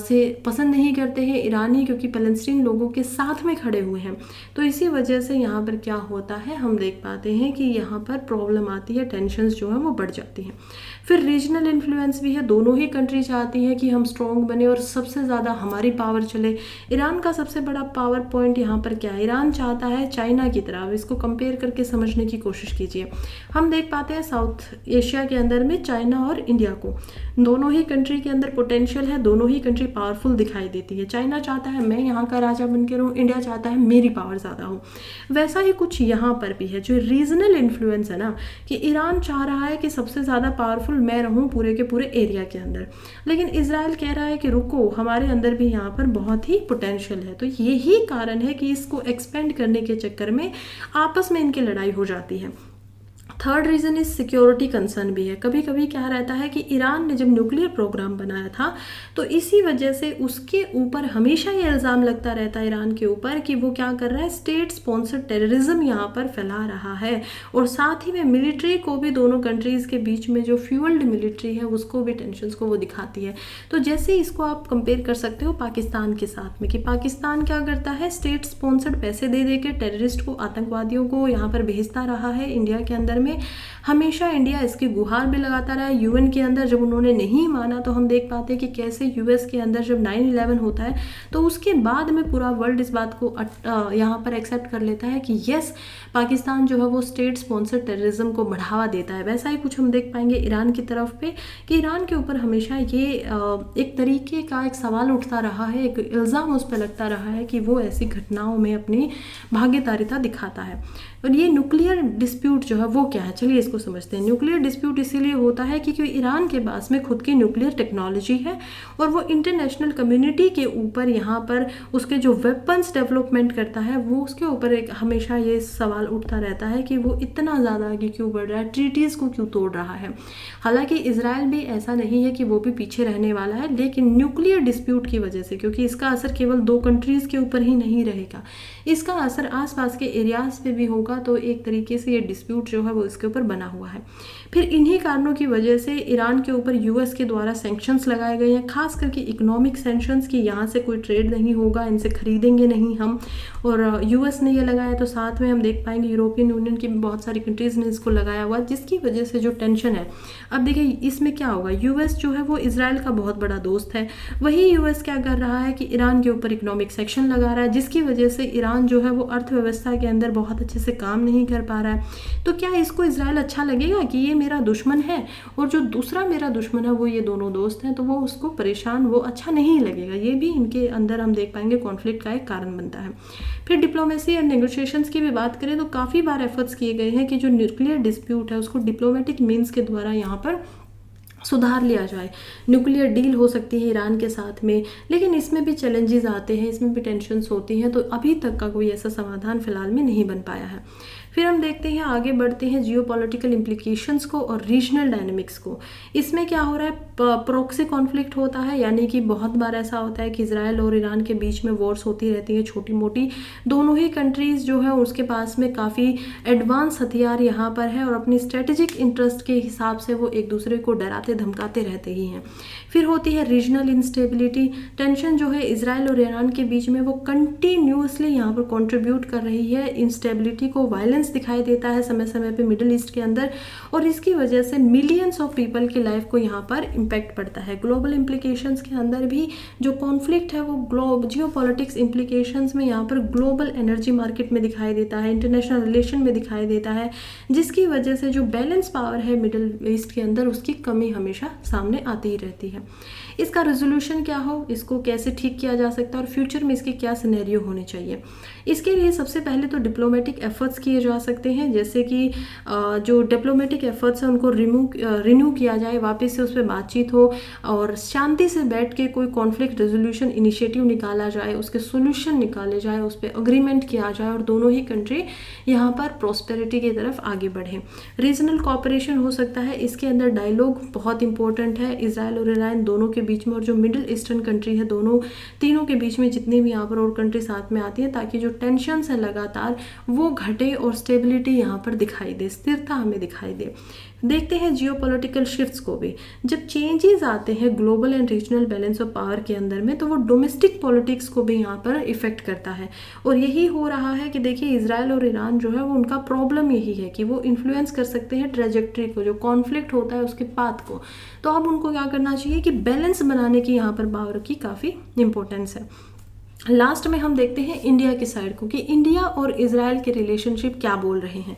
से पसंद नहीं करते हैं ईरानी, क्योंकि पैलेस्टीन लोगों के साथ में खड़े हुए हैं। तो इसी वजह से यहाँ पर क्या होता है, हम देख पाते हैं कि यहाँ पर प्रॉब्लम आती है, टेंशन्स जो हैं वो बढ़ जाती हैं। फिर रीजनल इन्फ्लुएंस भी है, दोनों ही कंट्री चाहती है कि हम स्ट्रॉन्ग बने और सबसे ज़्यादा हमारी पावर चले। ईरान का सबसे बड़ा पावर पॉइंट यहाँ पर क्या है, ईरान चाहता है चाइना की तरह। इसको कंपेयर करके समझने की कोशिश कीजिए। हम देख पाते हैं साउथ एशिया के अंदर में चाइना और इंडिया को, दोनों ही कंट्री के अंदर पोटेंशियल है, दोनों ही कंट्री पावरफुल दिखाई देती है। चाइना चाहता है मैं यहाँ का राजा बन के रहूँ, इंडिया चाहता है मेरी पावर ज़्यादा हो। वैसा ही कुछ यहाँ पर भी है, जो रीजनल इन्फ्लुएंस है ना, कि ईरान चाह रहा है कि सबसे ज़्यादा पावरफुल मैं रहूं पूरे के पूरे एरिया के अंदर, लेकिन इजराइल कह रहा है कि रुको, हमारे अंदर भी यहाँ पर बहुत ही पोटेंशियल है। तो यही कारण है कि इसको एक्सपेंड करने के चक्कर में आपस में इनकी लड़ाई हो जाती है। Third reason is security concern भी है। कभी कभी क्या रहता है कि ईरान ने जब न्यूक्लियर प्रोग्राम बनाया था तो इसी वजह से उसके ऊपर हमेशा ये इल्ज़ाम लगता रहता है ईरान के ऊपर कि वो क्या कर रहा है, स्टेट स्पॉन्सर्ड टेररिज्म यहाँ पर फैला रहा है। और साथ ही में मिलिट्री को भी, दोनों कंट्रीज़ के बीच में जो फ्यूल्ड मिलिट्री है उसको भी, टेंशन्स को वो दिखाती है। तो जैसे इसको आप कंपेयर कर सकते हो पाकिस्तान के साथ में, कि पाकिस्तान क्या करता है, स्टेट स्पॉन्सर्ड पैसे दे दे के टेररिस्ट को, आतंकवादियों को यहाँ पर भेजता रहा है इंडिया के अंदर में। हमेशा इंडिया इसकी गुहार भी लगाता रहा है। यूएन के अंदर जब उन्होंने नहीं माना तो हम देख पाते हैं कि कैसे यूएस के अंदर जब 9/11 होता है तो उसके बाद में पूरा वर्ल्ड इस बात को यहाँ पर एक्सेप्ट कर लेता है कि यस, पाकिस्तान जो है वो स्टेट स्पॉन्सर्ड टेररिज्म को बढ़ावा देता है। वैसा ही कुछ हम देख पाएंगे ईरान की तरफ पे, कि ईरान के ऊपर हमेशा ये एक तरीके का एक सवाल उठता रहा है, एक इल्ज़ाम उस पर लगता रहा है कि वो ऐसी घटनाओं में अपनी भागीदारिता दिखाता है। और ये न्यूक्लियर डिस्प्यूट जो है वो क्या क्या है, चलिए इसको समझते हैं। न्यूक्लियर डिस्प्यूट इसीलिए होता है क्योंकि ईरान के पास में खुद की न्यूक्लियर टेक्नोलॉजी है और वो इंटरनेशनल कम्युनिटी के ऊपर यहाँ पर उसके जो वेपन्स डेवलपमेंट करता है वो उसके ऊपर एक हमेशा ये सवाल उठता रहता है कि वो इतना ज़्यादा आगे क्यों बढ़ रहा है, ट्रीटीज़ को क्यों तोड़ रहा है। हालांकि इसराइल भी ऐसा नहीं है कि वो भी पीछे रहने वाला है, लेकिन न्यूक्लियर डिस्प्यूट की वजह से, क्योंकि इसका असर केवल 2 कंट्रीज़ के ऊपर ही नहीं रहेगा, इसका असर आसपास के एरियाज़ पे भी होगा। तो एक तरीके से ये डिस्प्यूट जो है वो इसके ऊपर बना हुआ है। फिर इन्हीं कारणों की वजह से ईरान के ऊपर यूएस के द्वारा सैंक्शंस लगाए गए हैं, खास करके इकोनॉमिक सैंक्शंस कि यहाँ से कोई ट्रेड नहीं होगा, इनसे खरीदेंगे नहीं हम। और यूएस ने ये लगाया तो साथ में हम देख पाएंगे यूरोपियन यूनियन की बहुत सारी कंट्रीज़ ने इसको लगाया हुआ, जिसकी वजह से जो टेंशन है। अब देखिए इसमें क्या होगा, यूएस जो है वो इजराइल का बहुत बड़ा दोस्त है, वही यूएस क्या कर रहा है कि ईरान के ऊपर इकोनॉमिक सेक्शन लगा रहा है, जिसकी वजह से ईरान जो है वो अर्थव्यवस्था के अंदर बहुत अच्छे से काम नहीं कर पा रहा है। तो क्या इसको इजराइल अच्छा लगेगा कि ये मेरा दुश्मन है और जो दूसरा मेरा दुश्मन है वो ये दोनों दोस्त हैं, तो वो उसको परेशान, वो अच्छा नहीं लगेगा। ये भी इनके अंदर हम देख पाएंगे कॉन्फ्लिक्ट का एक कारण बनता है। फिर डिप्लोमेसी और नेगोशिएशंस की भी बात करें तो काफ़ी बार एफर्ट्स किए गए हैं कि जो न्यूक्लियर डिस्प्यूट है उसको डिप्लोमेटिक मीन्स के द्वारा यहाँ पर सुधार लिया जाए। न्यूक्लियर डील हो सकती है ईरान के साथ में, लेकिन इसमें भी चैलेंजेस आते हैं, इसमें भी टेंशन्स होती हैं, तो अभी तक का कोई ऐसा समाधान फिलहाल में नहीं बन पाया है। फिर हम देखते हैं, आगे बढ़ते हैं जियोपॉलिटिकल इम्प्लीकेशंस को और रीजनल डायनेमिक्स को। इसमें क्या हो रहा है, प्रॉक्सी कॉन्फ्लिक्ट होता है, यानी कि बहुत बार ऐसा होता है कि इजराइल और ईरान के बीच में वॉर्स होती रहती है छोटी मोटी। दोनों ही कंट्रीज़ जो है उसके पास में काफ़ी एडवांस हथियार यहाँ पर है और अपनी स्ट्रेटेजिक इंटरेस्ट के हिसाब से वो एक दूसरे को डराते धमकाते रहते ही हैं। फिर होती है रीजनल इंस्टेबिलिटी, टेंशन जो है इजराइल और ईरान के बीच में वो कंटिन्यूसली यहाँ पर कंट्रीब्यूट कर रही है इंस्टेबिलिटी को। वायलेंस दिखाई देता है समय समय पे मिडिल ईस्ट के अंदर और इसकी वजह से मिलियंस ऑफ पीपल की लाइफ को यहाँ पर इम्पैक्ट पड़ता है। ग्लोबल इम्प्लीकेशंस के अंदर भी जो कॉन्फ्लिक्ट है वो जियोपॉलिटिक्स इम्प्लीकेशंस में यहाँ पर ग्लोबल एनर्जी मार्केट में दिखाई देता है, इंटरनेशनल रिलेशन में दिखाई देता है, जिसकी वजह से जो बैलेंस पावर है मिडिल ईस्ट के अंदर उसकी कमी हमेशा सामने आती ही रहती है। इसका रेजोल्यूशन क्या हो, इसको कैसे ठीक किया जा सकता है और फ्यूचर में इसके क्या सिनेरियो होने चाहिए, इसके लिए सबसे पहले तो डिप्लोमेटिक एफर्ट्स किए जा सकते हैं, जैसे कि जो डिप्लोमेटिक एफर्ट्स हैं उनको रिन्यू किया जाए, वापस से उस पर बातचीत हो और शांति से बैठ के कोई कॉन्फ्लिक्ट रेजोल्यूशन इनिशिएटिव निकाला जाए, उसके सोल्यूशन निकाले जाए, उस पर अग्रीमेंट किया जाए और दोनों ही कंट्री यहाँ पर प्रॉस्पेरिटी की तरफ आगे बढ़े। रीजनल कॉपरेशन हो सकता है, इसके अंदर डायलॉग बहुत इंपॉर्टेंट है इजराइल और ईरान दोनों के बीच में, और जो मिडिल ईस्टर्न कंट्री है दोनों तीनों के बीच में जितनी भी यहाँ पर और कंट्री साथ में आती है, ताकि जो टेंशन है लगातार वो घटे और स्टेबिलिटी यहाँ पर दिखाई दे, स्थिरता हमें दिखाई दे। देखते हैं जियोपॉलिटिकल शिफ्ट्स को भी। जब चेंजेस आते हैं global and regional balance of power के अंदर में, तो वो डोमेस्टिक पॉलिटिक्स को भी यहाँ पर इफेक्ट करता है और यही हो रहा है कि देखिए इजराइल और ईरान जो है वो उनका प्रॉब्लम यही है कि वो इन्फ्लुएंस कर सकते हैं ट्रेजेक्ट्री को, जो कॉन्फ्लिक्ट होता है उसके पाथ को। तो अब उनको क्या करना चाहिए कि बैलेंस बनाने की यहाँ पर पावर की काफ़ी इंपॉर्टेंस है। लास्ट में हम देखते हैं इंडिया की साइड को कि इंडिया और इजराइल के रिलेशनशिप क्या बोल रहे हैं।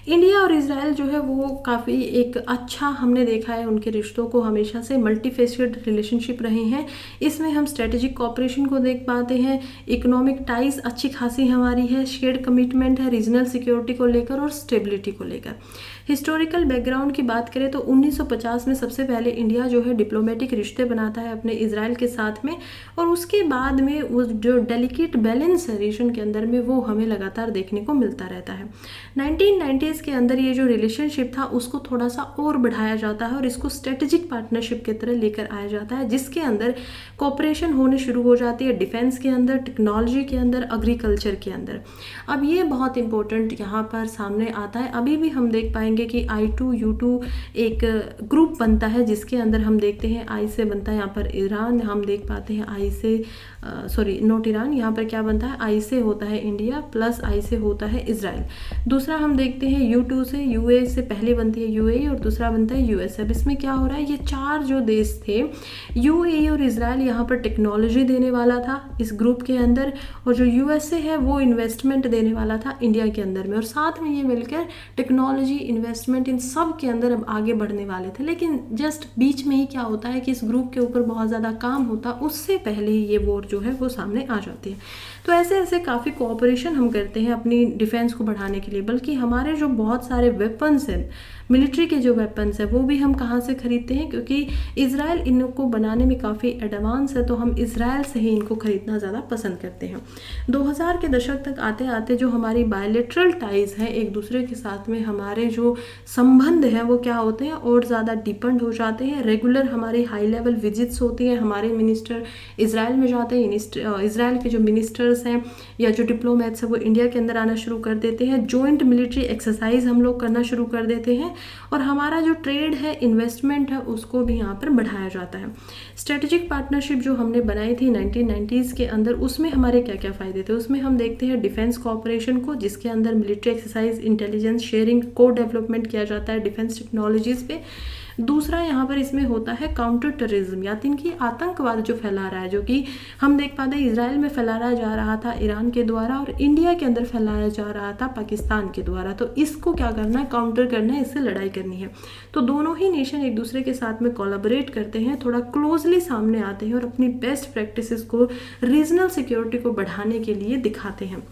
इंडिया और इजराइल जो है वो काफ़ी एक अच्छा हमने देखा है, उनके रिश्तों को हमेशा से मल्टीफेसिड रिलेशनशिप रहे हैं। इसमें हम स्ट्रेटेजिक कॉपरेशन को देख पाते हैं, इकोनॉमिक टाइज अच्छी खासी हमारी है, शेयर्ड कमिटमेंट है रीजनल सिक्योरिटी को लेकर और स्टेबिलिटी को लेकर। हिस्टोरिकल बैकग्राउंड की बात करें तो 1950 में सबसे पहले इंडिया जो है डिप्लोमेटिक रिश्ते बनाता है अपने इजराइल के साथ में, और उसके बाद में वो जो डेलिकेट बैलेंस है रीजन के अंदर में वो हमें लगातार देखने को मिलता रहता है। 1990s के अंदर ये जो रिलेशनशिप था उसको थोड़ा सा और बढ़ाया जाता है और इसको स्ट्रेटेजिक पार्टनरशिप की तरह लेकर आया जाता है, जिसके अंदर कोऑपरेशन होने शुरू हो जाती है डिफेंस के अंदर, टेक्नोलॉजी के अंदर, एग्रीकल्चर के अंदर। अब ये बहुत इंपॉर्टेंट यहाँ पर सामने आता है। अभी भी हम देख पाएंगे कि I2 U2 एक ग्रुप बनता है जिसके अंदर हम देखते हैं I से बनता है यहाँ पर ईरान, हम देख पाते हैं I से सॉरी नॉट ईरान, यहाँ पर क्या बनता है I से होता है इंडिया प्लस I से होता है इजराइल। दूसरा हम देखते हैं U2 से, UAE से पहले बनती है UAE और दूसरा बनता है US। अब इसमें क्या हो रहा है, ये चार जो देश थे UAE और इजराइल यहाँ पर टेक्नोलॉजी देने वाला था इस ग्रुप के अंदर, और जो USA है वो इन्वेस्टमेंट देने वाला था इंडिया के अंदर में, और साथ में ये मिलकर टेक्नोलॉजी इन्वेस्टमेंट इन सब के अंदर अब आगे बढ़ने वाले थे। लेकिन जस्ट बीच में ही क्या होता है कि इस ग्रुप के ऊपर बहुत ज़्यादा काम होता, उससे पहले ही ये वॉर जो है वो सामने में आ जाती है। तो ऐसे ऐसे काफ़ी कोऑपरेशन हम करते हैं अपनी डिफेंस को बढ़ाने के लिए। बल्कि हमारे जो बहुत सारे वेपन्स हैं, मिलिट्री के जो वेपन्स हैं, वो भी हम कहाँ से खरीदते हैं, क्योंकि इजराइल इनको बनाने में काफ़ी एडवांस है, तो हम इजराइल से ही इनको खरीदना ज़्यादा पसंद करते हैं। 2000 के दशक तक आते आते जो हमारी बायलेटरल टाइज़ हैं एक दूसरे के साथ में, हमारे जो संबंध हैं वो क्या होते हैं और ज़्यादा डिपेंड हो जाते हैं। रेगुलर हमारी हाई लेवल विजिट्स होती हैं, हमारे मिनिस्टर इजराइल में जाते हैं, इजराइल के जो मिनिस्टर्स हैं या जो डिप्लोमेट्स हैं वो इंडिया के अंदर आना शुरू कर देते हैं। जॉइंट मिलिट्री एक्सरसाइज हम लोग करना शुरू कर देते हैं और हमारा जो ट्रेड है, इन्वेस्टमेंट है, उसको भी यहाँ पर बढ़ाया जाता है। स्ट्रेटेजिक पार्टनरशिप जो हमने बनाई थी 1990s के अंदर, उसमें हमारे क्या क्या फ़ायदे थे, उसमें हम देखते हैं डिफेंस कोऑपरेशन को, जिसके अंदर मिलिट्री एक्सरसाइज, इंटेलिजेंस शेयरिंग, को डेवलपमेंट किया जाता है डिफेंस टेक्नोलॉजीज़ पे। दूसरा यहाँ पर इसमें होता है काउंटर टेररिज्म, या कि आतंकवाद जो फैला रहा है, जो कि हम देख पाते हैं इसराइल में फैलाया जा रहा था ईरान के द्वारा और इंडिया के अंदर फैलाया जा रहा था पाकिस्तान के द्वारा। तो इसको क्या करना है, काउंटर करना है, इससे लड़ाई करनी है। तो दोनों ही नेशन एक दूसरे के साथ में कोलैबोरेट करते हैं, थोड़ा क्लोजली सामने आते हैं और अपनी बेस्ट प्रैक्टिसेस को, रीजनल सिक्योरिटी को बढ़ाने के लिए दिखाते हैं।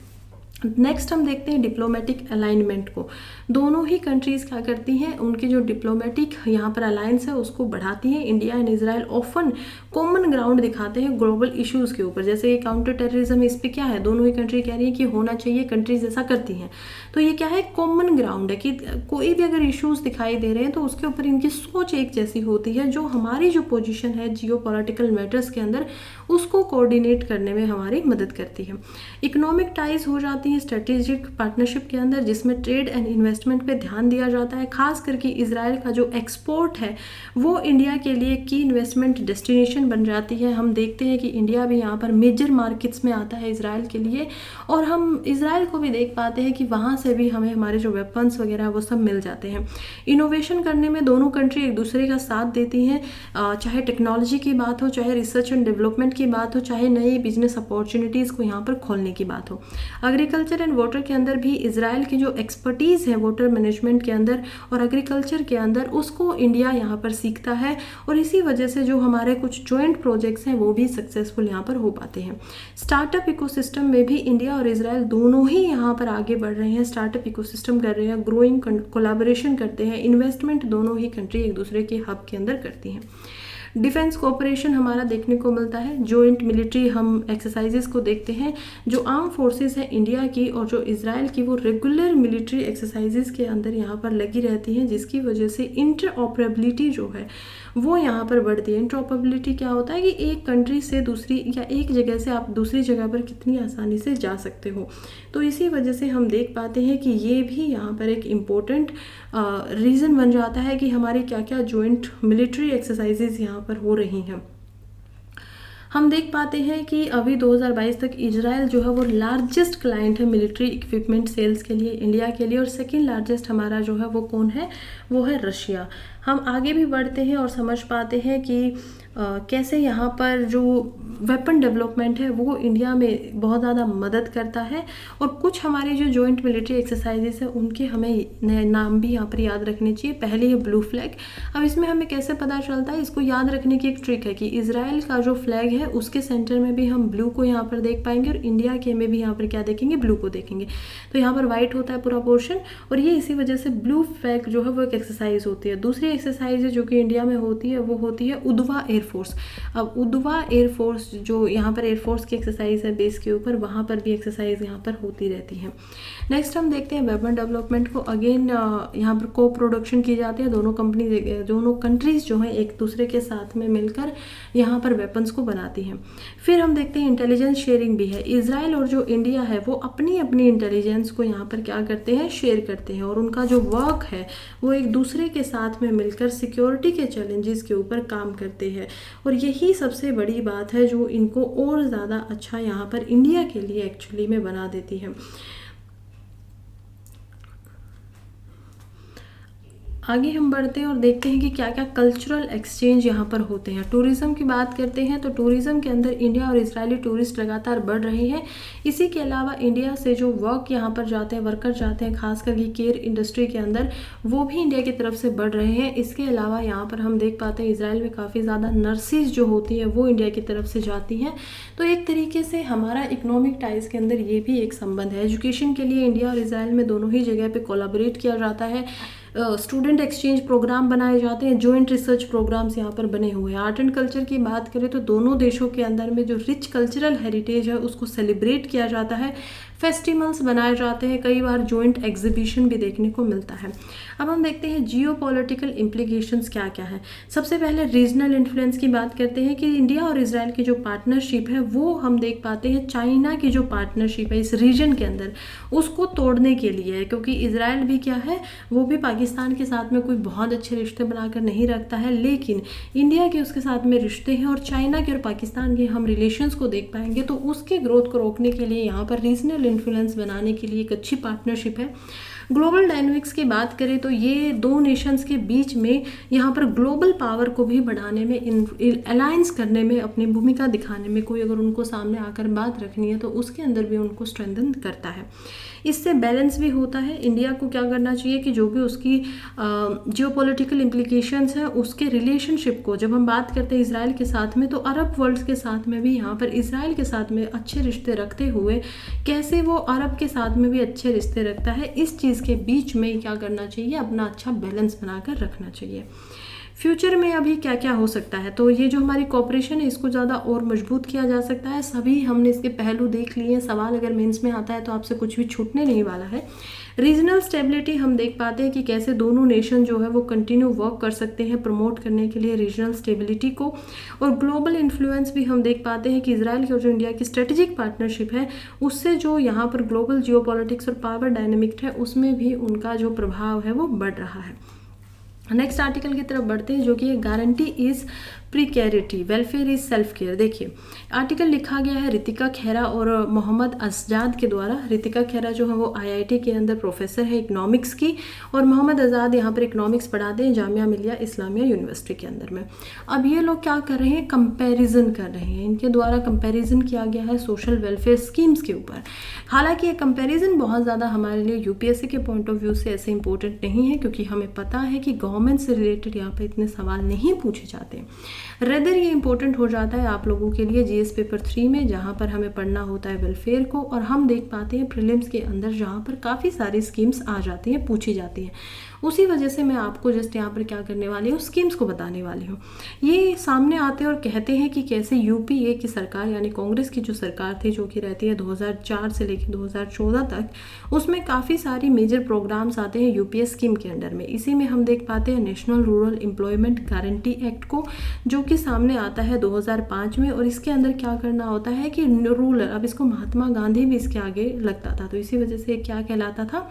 नेक्स्ट हम देखते हैं डिप्लोमेटिक अलाइनमेंट को। दोनों ही कंट्रीज़ क्या करती हैं, उनके जो डिप्लोमेटिक यहाँ पर अलायंस है उसको बढ़ाती हैं। India and Israel often common ground दिखाते हैं ग्लोबल इश्यूज़ के ऊपर, जैसे ये काउंटर टेररिज्म, इस पर क्या है, दोनों ही कंट्री कह रही है कि होना चाहिए, कंट्रीज ऐसा करती हैं। तो ये क्या है, कॉमन ग्राउंड है कि कोई भी अगर इश्यूज़ दिखाई दे रहे हैं तो उसके ऊपर इनकी सोच एक जैसी होती है, जो हमारी जो पोजीशन है जियो पॉलिटिकल मैटर्स के अंदर, उसको कोऑर्डिनेट करने में हमारी मदद करती है। इकोनॉमिक टाइज हो जाती है स्ट्रेटेजिक पार्टनरशिप के अंदर, जिसमें ट्रेड एंड इन्वेस्टमेंट पे ध्यान दिया जाता है। खास करके इजराइल का जो एक्सपोर्ट है वो इंडिया के लिए की इन्वेस्टमेंट डेस्टिनेशन बन जाती है। हम देखते हैं कि इंडिया भी यहाँ पर मेजर मार्केट्स में आता है इजराइल के लिए, और हम इजराइल को भी देख पाते हैं कि वहाँ से भी हमें हमारे जो वेपन्स वगैरह वो सब मिल जाते हैं। इनोवेशन करने में दोनों कंट्री एक दूसरे का साथ देती हैं, चाहे टेक्नोलॉजी की बात हो, चाहे रिसर्च एंड डेवलपमेंट की बात हो, चाहे नई बिजनेस अपॉर्चुनिटीज़ को यहाँ पर खोलने की बात हो। एग्रीकल्चर एंड वाटर के अंदर भी इजराइल की जो एक्सपर्टीज़ है वाटर मैनेजमेंट के अंदर और एग्रीकल्चर के अंदर, उसको इंडिया यहाँ पर सीखता है, और इसी वजह से जो हमारे कुछ जॉइंट प्रोजेक्ट्स हैं वो भी सक्सेसफुल यहाँ पर हो पाते हैं। स्टार्टअप इकोसिस्टम में भी इंडिया और इजराइल दोनों ही यहाँ पर आगे बढ़ रहे हैं, स्टार्टअप इकोसिस्टम कर रहे हैं, ग्रोइंग कोलैबोरेशन करते हैं, इन्वेस्टमेंट दोनों ही कंट्री एक दूसरे के हब के अंदर करती हैं। डिफेंस कोऑपरेशन हमारा देखने को मिलता है, जॉइंट मिलिट्री हम एक्सरसाइजेस को देखते हैं, जो आर्म फोर्सेस है इंडिया की और जो इजराइल की, वो रेगुलर मिलिट्री एक्सरसाइजेस के अंदर यहाँ पर लगी रहती हैं, जिसकी वजह से इंटरऑपरेबिलिटी जो है वो यहाँ पर बढ़ती है। इंटरऑपरेबिलिटी क्या होता है कि एक कंट्री से दूसरी या एक जगह से आप दूसरी जगह पर कितनी आसानी से जा सकते हो। तो इसी वजह से हम देख पाते हैं कि ये भी यहाँ पर एक इम्पोर्टेंट रीज़न बन जाता है कि हमारी क्या क्या जॉइंट मिलिट्री एक्सरसाइजेज यहाँ पर हो रही हैं। हम देख पाते हैं कि अभी 2022 तक इजराइल जो है वो लार्जेस्ट क्लाइंट है मिलिट्री इक्विपमेंट सेल्स के लिए इंडिया के लिए, और सेकंड लार्जेस्ट हमारा जो है वो कौन है, वो है रशिया। हम आगे भी बढ़ते हैं और समझ पाते हैं कि कैसे यहाँ पर जो वेपन डेवलपमेंट है वो इंडिया में बहुत ज़्यादा मदद करता है, और कुछ हमारी जो जॉइंट मिलिट्री एक्सरसाइजेस है उनके हमें नए नाम भी यहाँ पर याद रखने चाहिए। पहले है ब्लू फ्लैग। अब इसमें हमें कैसे पता चलता है, इसको याद रखने की एक ट्रिक है कि इजराइल का जो फ्लैग है उसके सेंटर में भी हम ब्लू को यहाँ पर देख पाएंगे, और इंडिया के में भी यहाँ पर क्या देखेंगे, ब्लू को देखेंगे। तो यहाँ पर व्हाइट होता है पूरा पोर्शन, और ये इसी वजह से ब्लू फ्लैग जो है वो एक एक्सरसाइज होती है। दूसरी एक्सरसाइज है जो कि इंडिया में होती है वो होती है उदवा एयरफोर्स। अब उदवा एयरफोर्स जो यहाँ पर एयरफोर्स की एक्सरसाइज है बेस के ऊपर, वहाँ पर भी एक्सरसाइज यहाँ पर होती रहती है। नेक्स्ट हम देखते हैं वेपन डेवलपमेंट को। अगेन यहाँ पर को प्रोडक्शन की जाती है, दोनों कंट्रीज जो हैं एक दूसरे के साथ में मिलकर यहाँ पर वेपन्स को बनाती हैं। फिर हम देखते हैं इंटेलिजेंस शेयरिंग भी है। इजराइल और जो इंडिया है वो अपनी अपनी इंटेलिजेंस को यहाँ पर क्या करते हैं, शेयर करते हैं, और उनका जो वर्क है वो एक दूसरे के साथ में मिलकर सिक्योरिटी के चैलेंजेस के ऊपर काम करते हैं। और यही सबसे बड़ी बात है जो इनको और ज़्यादा अच्छा यहाँ पर इंडिया के लिए एक्चुअली में बना देती है। आगे हम बढ़ते हैं और देखते हैं कि क्या क्या कल्चरल एक्सचेंज यहाँ पर होते हैं। टूरिज़्म की बात करते हैं तो टूरिज़्म के अंदर इंडिया और इजरायली टूरिस्ट लगातार बढ़ रहे हैं। इसी के अलावा इंडिया से जो वर्क यहाँ पर जाते हैं, वर्कर जाते हैं, खास करके केयर इंडस्ट्री के अंदर, वो भी इंडिया की तरफ से बढ़ रहे हैं। इसके अलावा यहाँ पर हम देख पाते हैं इसराइल में काफ़ी ज़्यादा नर्सिस जो होती हैं वो इंडिया की तरफ से जाती हैं। तो एक तरीके से हमारा इकोनॉमिक टाइज़ के अंदर ये भी एक संबंध है। एजुकेशन के लिए इंडिया और इसराइल में दोनों ही जगह पर कोलाबोरेट किया जाता है। स्टूडेंट एक्सचेंज प्रोग्राम बनाए जाते हैं, जॉइंट रिसर्च प्रोग्राम्स यहाँ पर बने हुए हैं। आर्ट एंड कल्चर की बात करें तो दोनों देशों के अंदर में जो रिच कल्चरल हेरिटेज है उसको सेलिब्रेट किया जाता है, फेस्टिवल्स बनाए जाते हैं, कई बार जॉइंट एग्जीबिशन भी देखने को मिलता है। अब हम देखते हैं जियो पॉलिटिकल इम्प्लीकेशंस क्या क्या है। सबसे पहले रीजनल इन्फ्लुएंस की बात करते हैं कि इंडिया और इसराइल की जो पार्टनरशिप है वो हम देख पाते हैं चाइना की जो पार्टनरशिप है इस रीजन के अंदर उसको तोड़ने के लिए है, क्योंकि इसराइल भी क्या है, वो भी पाकिस्तान के साथ में कोई बहुत अच्छे रिश्ते बनाकर नहीं रखता है, लेकिन इंडिया के उसके साथ में रिश्ते हैं और चाइना के और पाकिस्तान के हम रिलेशंस को देख पाएंगे तो उसके ग्रोथ को रोकने के लिए यहाँ पर रीजनल इन्फ्लुएंस बनाने के लिए एक अच्छी पार्टनरशिप है। ग्लोबल डायनामिक्स की बात करें तो ये दो नेशंस के बीच में यहाँ पर ग्लोबल पावर को भी बढ़ाने में, अलायंस करने में, अपनी भूमिका दिखाने में, कोई अगर उनको सामने आकर बात रखनी है तो उसके अंदर भी उनको स्ट्रेंथन करता है। इससे बैलेंस भी होता है। इंडिया को क्या करना चाहिए कि जो भी उसकी जियोपॉलिटिकल इम्प्लीकेशंस हैं उसके रिलेशनशिप को, जब हम बात करते हैं इसराइल के साथ में तो अरब वर्ल्ड के साथ में भी यहाँ पर इसराइल के साथ में अच्छे रिश्ते रखते हुए कैसे वो अरब के साथ में भी अच्छे रिश्ते रखता है, इस चीज़ के बीच में क्या करना चाहिए, अपना अच्छा बैलेंस बनाकर रखना चाहिए। फ्यूचर में अभी क्या क्या हो सकता है, तो ये जो हमारी कॉपरेशन है इसको ज़्यादा और मजबूत किया जा सकता है। सभी हमने इसके पहलू देख लिए हैं, सवाल अगर मेंस में आता है तो आपसे कुछ भी छूटने नहीं वाला है। रीजनल स्टेबिलिटी हम देख पाते हैं कि कैसे दोनों नेशन जो है वो कंटिन्यू वर्क कर सकते हैं प्रमोट करने के लिए रीजनल स्टेबिलिटी को। और ग्लोबल इन्फ्लुएंस भी हम देख पाते हैं कि इसराइल की और जो इंडिया की स्ट्रेटेजिक पार्टनरशिप है उससे जो यहाँ पर ग्लोबल जियोपॉलिटिक्स और पावर डायनेमिक है उसमें भी उनका जो प्रभाव है वो बढ़ रहा है। नेक्स्ट आर्टिकल की तरफ बढ़ते हैं जो कि guarantee is precarity, welfare is self care. देखिए आर्टिकल लिखा गया है रितिका खेरा और मोहम्मद अज़ाद के द्वारा। रितिका खेरा जो है वो आईआईटी के अंदर प्रोफेसर है इकोनॉमिक्स की और मोहम्मद आज़ाद यहाँ पर इकोनॉमिक्स पढ़ाते हैं जामिया मिलिया इस्लामिया यूनिवर्सिटी के अंदर में। अब ये लोग क्या कर रहे हैं, कंपैरिजन कर रहे हैं। इनके द्वारा कंपैरिजन किया गया है सोशल वेलफेयर स्कीम्स के ऊपर। हालांकि ये कंपैरिजन बहुत ज़्यादा हमारे लिए यूपीएससी के पॉइंट ऑफ व्यू से ऐसे इंपॉर्टेंट नहीं है, क्योंकि हमें पता है कि गवर्नमेंट से रिलेटेड यहाँ पर इतने सवाल नहीं पूछे जाते। रेदर ये इंपॉर्टेंट हो जाता है आप लोगों के लिए जीएस पेपर 3 में, जहाँ पर हमें पढ़ना होता है वेलफेयर को, और हम देख पाते हैं प्रीलिम्स के अंदर जहाँ पर काफ़ी सारी स्कीम्स आ जाती हैं, पूछी जाती हैं। उसी वजह से मैं आपको जस्ट यहाँ पर क्या करने वाली हूँ, स्कीम्स को बताने वाली हूँ। ये सामने आते हैं और कहते हैं कि कैसे यूपीए की सरकार यानी कांग्रेस की जो सरकार थी जो कि रहती है 2004 से लेकर 2014 तक, उसमें काफ़ी सारी मेजर प्रोग्राम्स आते हैं यूपीए स्कीम के अंडर में। इसी में हम देख पाते हैं national rural employment guarantee act को, जो कि सामने आता है 2005 में। और इसके अंदर क्या करना होता है कि रूरल, अब इसको महात्मा गांधी भी इसके आगे लगता था, तो इसी वजह से क्या कहलाता था,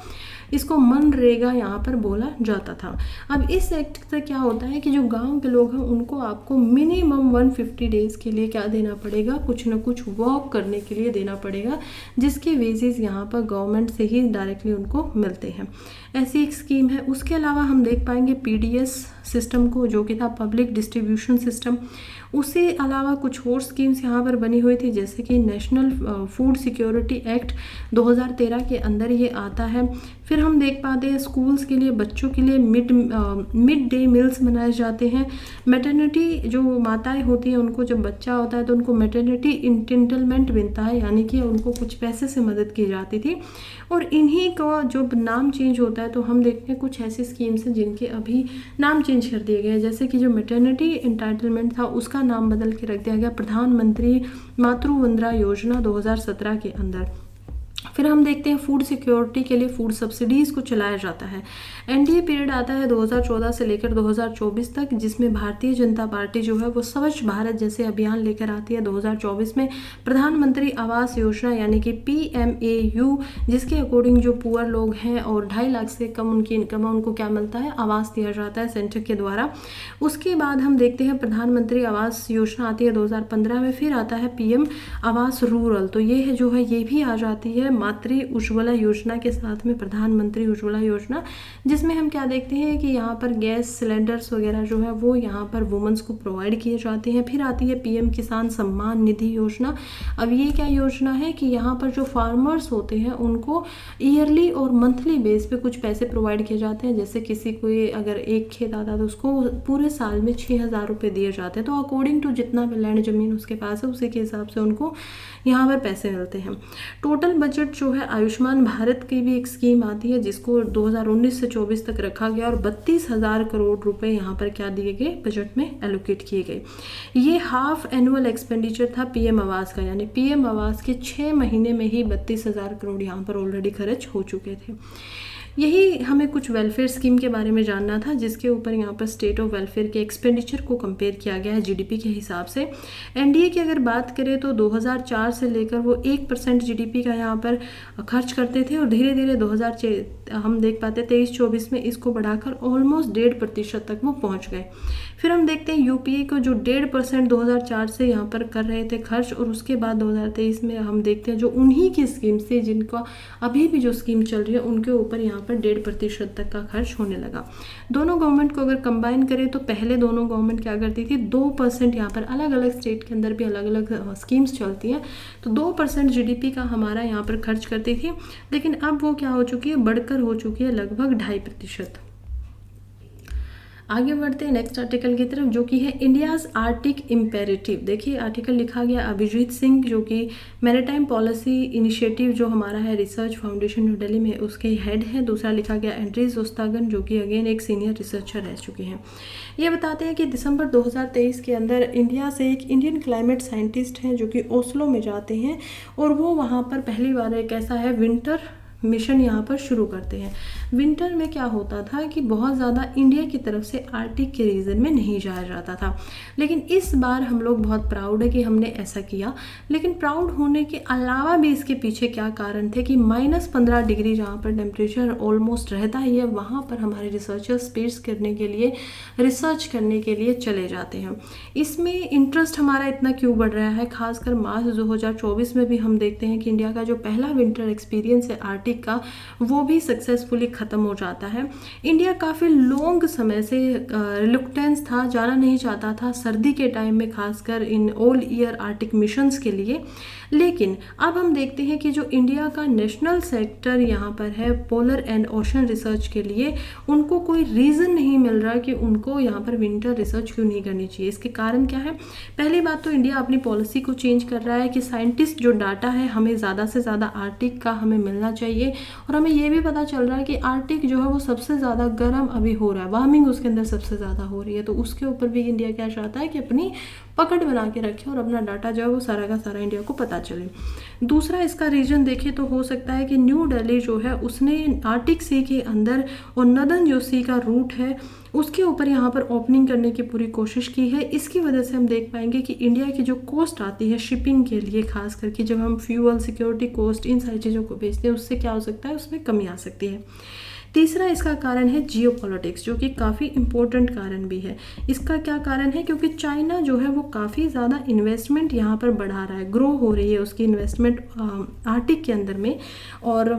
इसको मनरेगा यहाँ पर बोला जाता था। अब इस एक्ट से क्या होता है कि जो गांव के लोग हैं उनको आपको मिनिमम 150 डेज के लिए क्या देना पड़ेगा, कुछ ना कुछ वर्क करने के लिए देना पड़ेगा, जिसके वेजेस यहाँ पर गवर्नमेंट से ही डायरेक्टली उनको मिलते हैं। ऐसी एक स्कीम है। उसके अलावा हम देख पाएंगे पीडीएस सिस्टम को, जो कि था पब्लिक डिस्ट्रीब्यूशन सिस्टम। उससे अलावा कुछ और स्कीम्स यहाँ पर बनी हुई थी, जैसे कि नेशनल फूड सिक्योरिटी एक्ट 2013 के अंदर ये आता है। फिर हम देख पाते हैं स्कूल्स के लिए, बच्चों के लिए मिड डे मील्स बनाए जाते हैं। मैटरनिटी जो माताएं होती हैं उनको जब बच्चा होता है तो उनको मैटरनिटी इंटेंटलमेंट मिलता है, यानी कि उनको कुछ पैसे से मदद की जाती थी। और इन्हीं का जब नाम चेंज होता है तो हम देखते हैं कुछ ऐसी स्कीम्स हैं जिनके अभी नाम चेंज कर दिए गए, जैसे कि जो मैटरनिटी इंटाइटलमेंट था उसका नाम बदल के रख दिया गया प्रधानमंत्री मातृ वंदना योजना 2017 के अंदर। फिर हम देखते हैं फूड सिक्योरिटी के लिए फूड सब्सिडीज़ को चलाया जाता है। एनडीए पीरियड आता है 2014 से लेकर 2024 तक, जिसमें भारतीय जनता पार्टी जो है वो स्वच्छ भारत जैसे अभियान लेकर आती है। 2024 में प्रधानमंत्री आवास योजना यानी कि PMAU, जिसके अकॉर्डिंग जो पुअर लोग हैं और 2.5 लाख से कम उनकी इनकम है उनको क्या मिलता है, आवास दिया जाता है सेंटर के द्वारा। उसके बाद हम देखते हैं प्रधानमंत्री आवास योजना आती है 2015 में। फिर आता है PM आवास रूरल, तो ये है जो है ये भी आ जाती है मातृ उज्ज्वला योजना के साथ में प्रधानमंत्री उज्ज्वला योजना, जिसमें हम क्या देखते हैं कि यहाँ पर गैस सिलेंडर्स वगैरह जो है वो यहाँ पर वुमेंस को प्रोवाइड किए जाते हैं। फिर आती है पीएम किसान सम्मान निधि योजना। अब ये क्या योजना है कि यहाँ पर जो फार्मर्स होते हैं उनको ईयरली और मंथली बेस पे कुछ पैसे प्रोवाइड किए जाते हैं। जैसे किसी को अगर एक खेत आता है तो उसको पूरे साल में 6,000 रुपये दिए जाते हैं। तो अकॉर्डिंग टू जितना भी लैंड ज़मीन उसके पास है उसी के हिसाब से उनको यहाँ पर पैसे मिलते हैं। टोटल बजट जो है आयुष्मान भारत की भी एक स्कीम आती है जिसको 2019 से 24 तक रखा गया और 32,000 करोड़ रुपए यहाँ पर क्या दिए गए, बजट में एलोकेट किए गए। ये हाफ एनुअल एक्सपेंडिचर था पीएम आवास का, यानी पीएम आवास के 6 महीने में ही 32,000 करोड़ यहाँ पर ऑलरेडी खर्च हो चुके थे। यही हमें कुछ वेलफेयर स्कीम के बारे में जानना था जिसके ऊपर यहाँ पर स्टेट ऑफ वेलफेयर के एक्सपेंडिचर को कंपेयर किया गया है जीडीपी के हिसाब से। एनडीए की अगर बात करें तो 2004 से लेकर वो 1% जीडीपी का यहाँ पर खर्च करते थे और धीरे धीरे 2006 हम देख पाते 23-24 में इसको बढ़ाकर ऑलमोस्ट 1.5% तक वो पहुँच गए। फिर हम देखते हैं यूपीए को जो 1.5% 2004 से यहाँ पर कर रहे थे खर्च, और उसके बाद 2023 में हम देखते हैं जो उन्हीं की स्कीम से जिनका अभी भी जो स्कीम चल रही है उनके ऊपर यहाँ पर 1.5% तक का खर्च होने लगा। दोनों गवर्नमेंट को अगर कंबाइन करें तो पहले दोनों गवर्नमेंट क्या करती थी, 2% यहाँ पर अलग अलग स्टेट के अंदर भी अलग अलग स्कीम्स चलती हैं, तो 2% जीडीपी का हमारा यहाँ पर खर्च करती थी। लेकिन अब वो क्या हो चुकी है, बढ़कर हो चुकी है लगभग 2.5%। आगे बढ़ते हैं नेक्स्ट आर्टिकल की तरफ जो कि है इंडियाज़ आर्टिक इम्पेरेटिव। देखिए आर्टिकल लिखा गया अभिजीत सिंह जो कि मैरीटाइम पॉलिसी इनिशिएटिव जो हमारा है रिसर्च फाउंडेशन न्यू दिल्ली में उसके हेड है। दूसरा लिखा गया एंड्रीज जोस्तागन जो कि अगेन एक सीनियर रिसर्चर रह चुके हैं। ये बताते हैं कि दिसंबर 2023 के अंदर इंडिया से एक इंडियन क्लाइमेट साइंटिस्ट हैं जो कि ओस्लो में जाते हैं और वो वहाँ पर पहली बार एक ऐसा है विंटर मिशन यहाँ पर शुरू करते हैं। विंटर में क्या होता था कि बहुत ज़्यादा इंडिया की तरफ से आर्टिक के रीजन में नहीं जाया जाता था, लेकिन इस बार हम लोग बहुत प्राउड है कि हमने ऐसा किया। लेकिन प्राउड होने के अलावा भी इसके पीछे क्या कारण थे कि -15 डिग्री जहाँ पर टेम्परेचर ऑलमोस्ट रहता ही है वहाँ पर हमारे रिसर्चर्स स्पेस करने के लिए रिसर्च करने के लिए चले जाते हैं। इसमें इंटरेस्ट हमारा इतना क्यों बढ़ रहा है, खासकर मार्च 2024 में भी हम देखते हैं कि इंडिया का जो पहला विंटर एक्सपीरियंस है आर्टिक का वो भी सक्सेसफुली ख़त्म हो जाता है। इंडिया काफ़ी लॉन्ग समय से रिलुक्टेंस था, जाना नहीं चाहता था सर्दी के टाइम में खासकर in all year Arctic missions के लिए। लेकिन अब हम देखते हैं कि जो इंडिया का नेशनल सेक्टर यहाँ पर है पोलर एंड ओशन रिसर्च के लिए, उनको कोई रीज़न नहीं मिल रहा कि उनको यहाँ पर विंटर रिसर्च क्यों नहीं करनी चाहिए। इसके कारण क्या है, पहली बात तो इंडिया अपनी पॉलिसी को चेंज कर रहा है कि साइंटिस्ट जो डाटा है हमें ज़्यादा से ज़्यादा आर्टिक का हमें मिलना चाहिए। और हमें ये भी पता चल रहा है कि आर्टिक जो है वो सबसे ज़्यादा गर्म अभी हो रहा है, वार्मिंग उसके अंदर सबसे ज़्यादा हो रही है, तो उसके ऊपर भी इंडिया क्या चाहता है कि अपनी पकड़ बना के रखे और अपना डाटा जो है वो सारा का सारा इंडिया को पता चले। दूसरा इसका रीजन देखें तो हो सकता है कि न्यू दिल्ली जो है उसने आर्टिक सी के अंदर और नदन जो सी का रूट है उसके ऊपर यहाँ पर ओपनिंग करने की पूरी कोशिश की है। इसकी वजह से हम देख पाएंगे कि इंडिया की जो कॉस्ट आती है शिपिंग के लिए, खास करके जब हम फ्यूल, सिक्योरिटी कॉस्ट, इन सारी चीज़ों को बेचते हैं, उससे क्या हो सकता है, उसमें कमी आ सकती है। तीसरा इसका कारण है जियोपॉलिटिक्स, जो कि काफ़ी इम्पोर्टेंट कारण भी है। इसका क्या कारण है, क्योंकि चाइना जो है वो काफ़ी ज़्यादा इन्वेस्टमेंट यहाँ पर बढ़ा रहा है, ग्रो हो रही है उसकी इन्वेस्टमेंट आर्टिक के अंदर में। और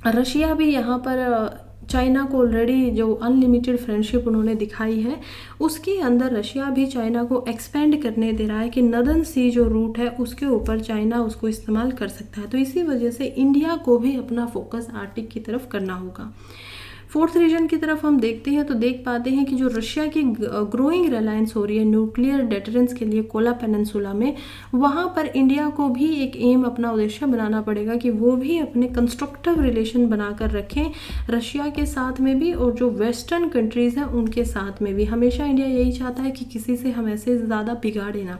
रशिया भी यहाँ पर चाइना को ऑलरेडी जो अनलिमिटेड फ्रेंडशिप उन्होंने दिखाई है उसके अंदर रशिया भी चाइना को एक्सपेंड करने दे रहा है कि नदन सी जो रूट है उसके ऊपर चाइना उसको इस्तेमाल कर सकता है। तो इसी वजह से इंडिया को भी अपना फोकस आर्टिक की तरफ करना होगा। फोर्थ रीजन की तरफ हम देखते हैं तो देख पाते हैं कि जो रशिया की ग्रोइंग रिलायंस हो रही है न्यूक्लियर डेटरेंस के लिए कोला पेनिनसुला में, वहाँ पर इंडिया को भी एक एम, अपना उद्देश्य बनाना पड़ेगा कि वो भी अपने कंस्ट्रक्टिव रिलेशन बनाकर रखें रशिया के साथ में भी और जो वेस्टर्न कंट्रीज़ हैं उनके साथ में भी। हमेशा इंडिया यही चाहता है कि किसी से हम ऐसे ज़्यादा बिगाड़े ना।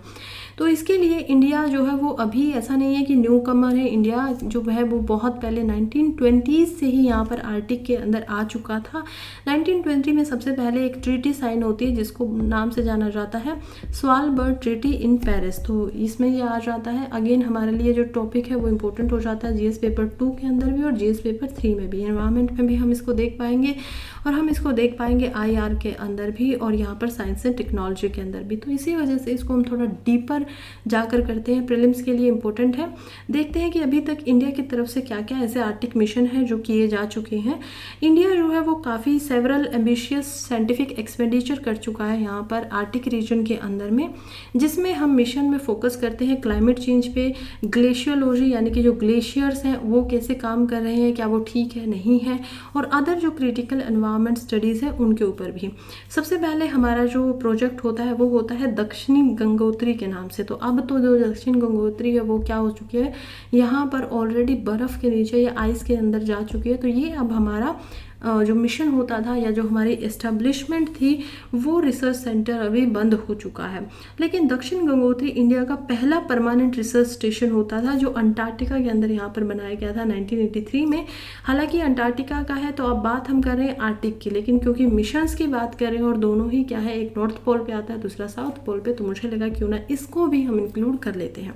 तो इसके लिए इंडिया जो है वो अभी ऐसा नहीं है कि न्यू कमर है, इंडिया जो है वो बहुत पहले 1920s से ही यहाँ पर आर्टिक के अंदर आ चुका चुका था। 1920 में सबसे पहले एक ट्रीटी साइन होती है जिसको नाम से जाना जाता है स्वालबर्ड ट्रीटी इन पेरिस। तो इसमें ये आ जाता है। अगेन हमारे लिए जो टॉपिक है वो इम्पोर्टेंट हो जाता है जीएस पेपर 2 के अंदर भी और जीएस पेपर 3 में भी। एनवायरनमेंट में भी हम इसको देख पाएंगे और हम इसको देख पाएंगे आईआर के अंदर भी और यहाँ पर साइंस एंड टेक्नोलॉजी के अंदर भी। तो इसी वजह से इसको हम थोड़ा डीपर जाकर करते हैं, प्रीलिम्स के लिए इम्पोर्टेंट है। देखते हैं कि अभी तक इंडिया की तरफ से क्या क्या ऐसे आर्टिक मिशन है जो किए जा चुके हैं। इंडिया जो है वो काफ़ी सेवरल एम्बिशियस साइंटिफिक एक्सपेंडिचर कर चुका है यहाँ पर आर्टिक रीजन के अंदर में, जिसमें हम मिशन में फोकस करते हैं क्लाइमेट चेंज पे, ग्लेशियोलॉजी यानी कि जो ग्लेशियर्स हैं वो कैसे काम कर रहे हैं, क्या वो ठीक है नहीं है, और अदर जो क्रिटिकल एनवायरनमेंट स्टडीज़ हैं उनके ऊपर भी। सबसे पहले हमारा जो प्रोजेक्ट होता है वो होता है दक्षिणी गंगोत्री के नाम से। तो अब तो जो दक्षिण गंगोत्री है वो क्या हो चुकी है, यहाँ पर ऑलरेडी बर्फ़ के नीचे या आइस के अंदर जा चुकी है। तो ये अब हमारा जो मिशन होता था या जो हमारी एस्टेब्लिशमेंट थी वो रिसर्च सेंटर अभी बंद हो चुका है। लेकिन दक्षिण गंगोत्री इंडिया का पहला परमानेंट रिसर्च स्टेशन होता था जो अंटार्कटिका के अंदर यहाँ पर बनाया गया था 1983 में। हालांकि अंटार्कटिका का है तो अब बात हम कर रहे हैं आर्टिक की, लेकिन क्योंकि मिशंस की बात कर रहे हैं और दोनों ही क्या है, एक नॉर्थ पोल पे आता है दूसरा साउथ पोल पे, तो मुझे लगा क्यों ना इसको भी हम इंक्लूड कर लेते हैं।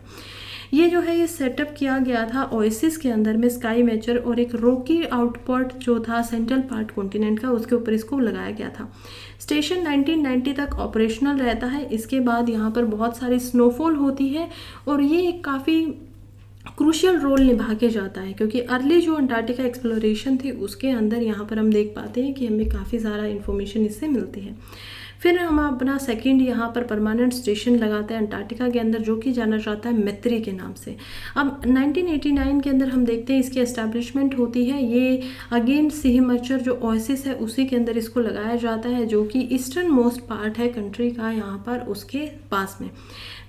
ये जो है ये सेटअप किया गया था ओएसिस के अंदर में स्काई मेचर और एक रॉकी आउटपोर्ट जो था सेंट्रल पार्ट कॉन्टिनेंट का, उसके ऊपर इसको लगाया गया था। स्टेशन 1990 तक ऑपरेशनल रहता है। इसके बाद यहाँ पर बहुत सारी स्नोफॉल होती है और ये एक काफ़ी क्रूशियल रोल निभा के जाता है, क्योंकि अर्ली जो अंटार्कटिका एक्सप्लोरेशन थी उसके अंदर यहाँ पर हम देख पाते हैं कि हमें काफ़ी सारा इन्फॉर्मेशन इससे मिलती है। फिर हम अपना सेकंड यहाँ पर परमानेंट स्टेशन लगाते हैं अंटार्कटिका के अंदर जो कि जाना जाता है मैत्री के नाम से। अब 1989 के अंदर हम देखते हैं इसकी एस्टैब्लिशमेंट होती है। ये अगेन सिहमचर जो ओएसिस है उसी के अंदर इसको लगाया जाता है जो कि ईस्टर्न मोस्ट पार्ट है कंट्री का, यहाँ पर उसके पास में।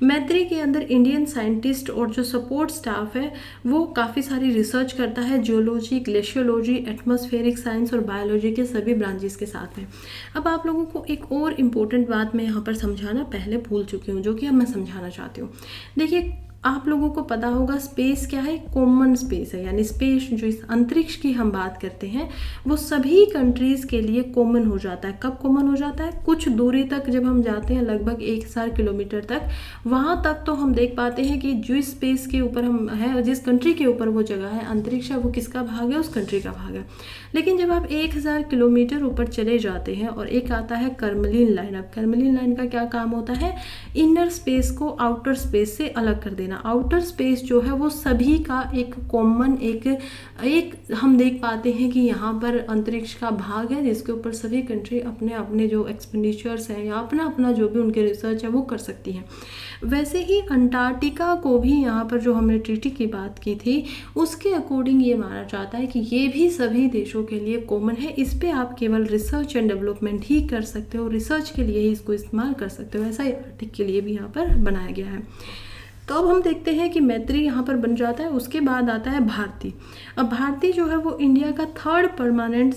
मैत्री के अंदर इंडियन साइंटिस्ट और जो सपोर्ट स्टाफ है वो काफ़ी सारी रिसर्च करता है जियोलॉजी, ग्लेशियोलॉजी, एटमॉस्फेरिक साइंस और बायोलॉजी के सभी ब्रांचेस के साथ में। अब आप लोगों को एक और इम्पोर्टेंट बात मैं यहाँ पर समझाना पहले भूल चुकी हूँ जो कि अब मैं समझाना चाहती हूँ। देखिए आप लोगों को पता होगा स्पेस क्या है, कॉमन स्पेस है, यानी स्पेस जो इस अंतरिक्ष की हम बात करते हैं वो सभी कंट्रीज़ के लिए कॉमन हो जाता है। कब कॉमन हो जाता है? कुछ दूरी तक जब हम जाते हैं, लगभग 1000 किलोमीटर तक, वहाँ तक तो हम देख पाते हैं कि जिस स्पेस के ऊपर हम है, जिस कंट्री के ऊपर वो जगह है, अंतरिक्ष है, वो किसका भाग है? उस कंट्री का भाग है। लेकिन जब आप 1000 किलोमीटर ऊपर चले जाते हैं और एक आता है कर्मलीन लाइन। अब कर्मलीन लाइन का क्या काम होता है? इनर स्पेस को आउटर स्पेस से अलग कर देना। आउटर स्पेस जो है वो सभी का एक कॉमन एक हम देख पाते हैं कि यहाँ पर अंतरिक्ष का भाग है जिसके ऊपर सभी कंट्री अपने अपने जो एक्सपेंडिचर्स हैं या अपना अपना जो भी उनके रिसर्च है वो कर सकती हैं। वैसे ही अंटार्कटिका को भी यहाँ पर जो हमने ट्रीटी की बात की थी उसके अकॉर्डिंग ये माना जाता है कि ये भी सभी देशों के लिए कॉमन है। इस पे आप केवल रिसर्च एंड डेवलपमेंट ही कर सकते हो, रिसर्च के लिए ही इसको इस्तेमाल कर सकते हो। ऐसा ही आर्टिक के लिए भी यहाँ पर बनाया गया है। तो अब हम देखते हैं कि मैत्री यहाँ पर बन जाता है। उसके बाद आता है भारती। अब भारती जो है वो इंडिया का थर्ड परमानेंट